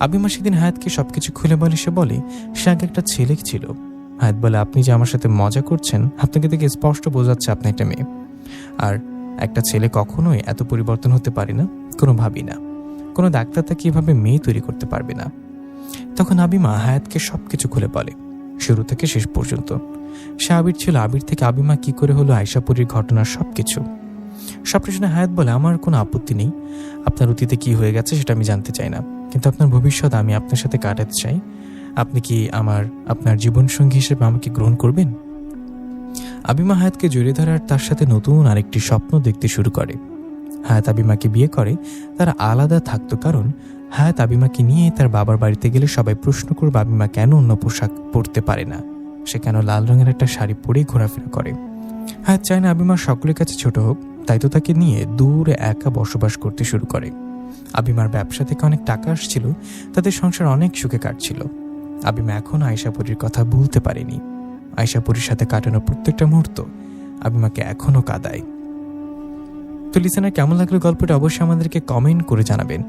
আবিমা সেদিন হায়াতকে সবকিছু খুলে বলে। সে বলে সে আগে একটা ছেলে ছিল। হায়াত বলে, আপনি যে আমার সাথে মজা করছেন, আপনাকে দেখে স্পষ্ট বোঝাচ্ছে আপনি একটা মেয়ে, আর একটা ছেলে কখনোই এত পরিবর্তন হতে পারে না, কোনোভাবেই না। কোনো ডাক্তার তাকে এভাবে মেয়ে তৈরি করতে পারবে না। তখন আবিমা হায়াতকে সবকিছু খুলে বলে, শুরু থেকে শেষ পর্যন্ত। সে আবির ছিল, আবির থেকে আবিমা কি করে হলো, আয়শাপুরীর ঘটনার সবকিছু। সবটা শুনে হায়াত বলে, আমার কোনো আপত্তি নেই, আপনার অতীতে কি হয়ে গেছে সেটা আমি জানতে চাই না, কিন্তু আপনার ভবিষ্যৎ আমি আপনার সাথে কাটাতে চাই। আপনি কি আপনার জীবনসঙ্গী হিসেবে আমাকে গ্রহণ করবেন? আবিমা হায়াতকে জড়িয়ে ধরে আর তার সাথে নতুন আরেকটি স্বপ্ন দেখতে শুরু করে। হায়াত আবিমাকে বিয়ে করে, তারা আলাদা থাকতো, কারণ হায়াত আবিমাকে নিয়ে তার বাবার বাড়িতে গেলে সবাই প্রশ্ন করবে আবিমা কেন অন্য পোশাক পরতে পারে না, সে কেন লাল রঙের একটা শাড়ি পরেই ঘোরাফেরা করে। হায়াত চায় না আবিমা সকলের কাছে ছোট হোক, তাই তো তাকে নিয়ে দূরে একা বসবাস করতে শুরু করে। আবিমার ব্যবসা থেকে অনেক টাকা আসছিল, তাদের সংসার অনেক সুখে কাটছিল। আবিমা এখনো আয়শাপুরীর কথা ভুলতে পারেনি। আয়শাপুরীর সাথে কাটানো প্রত্যেকটা মুহূর্ত আবিমাকে এখনো কাঁদায়। তো লিসেনার, কেমন লাগলো গল্পটা অবশ্যই আমাদেরকে কমেন্ট করে জানাবেন।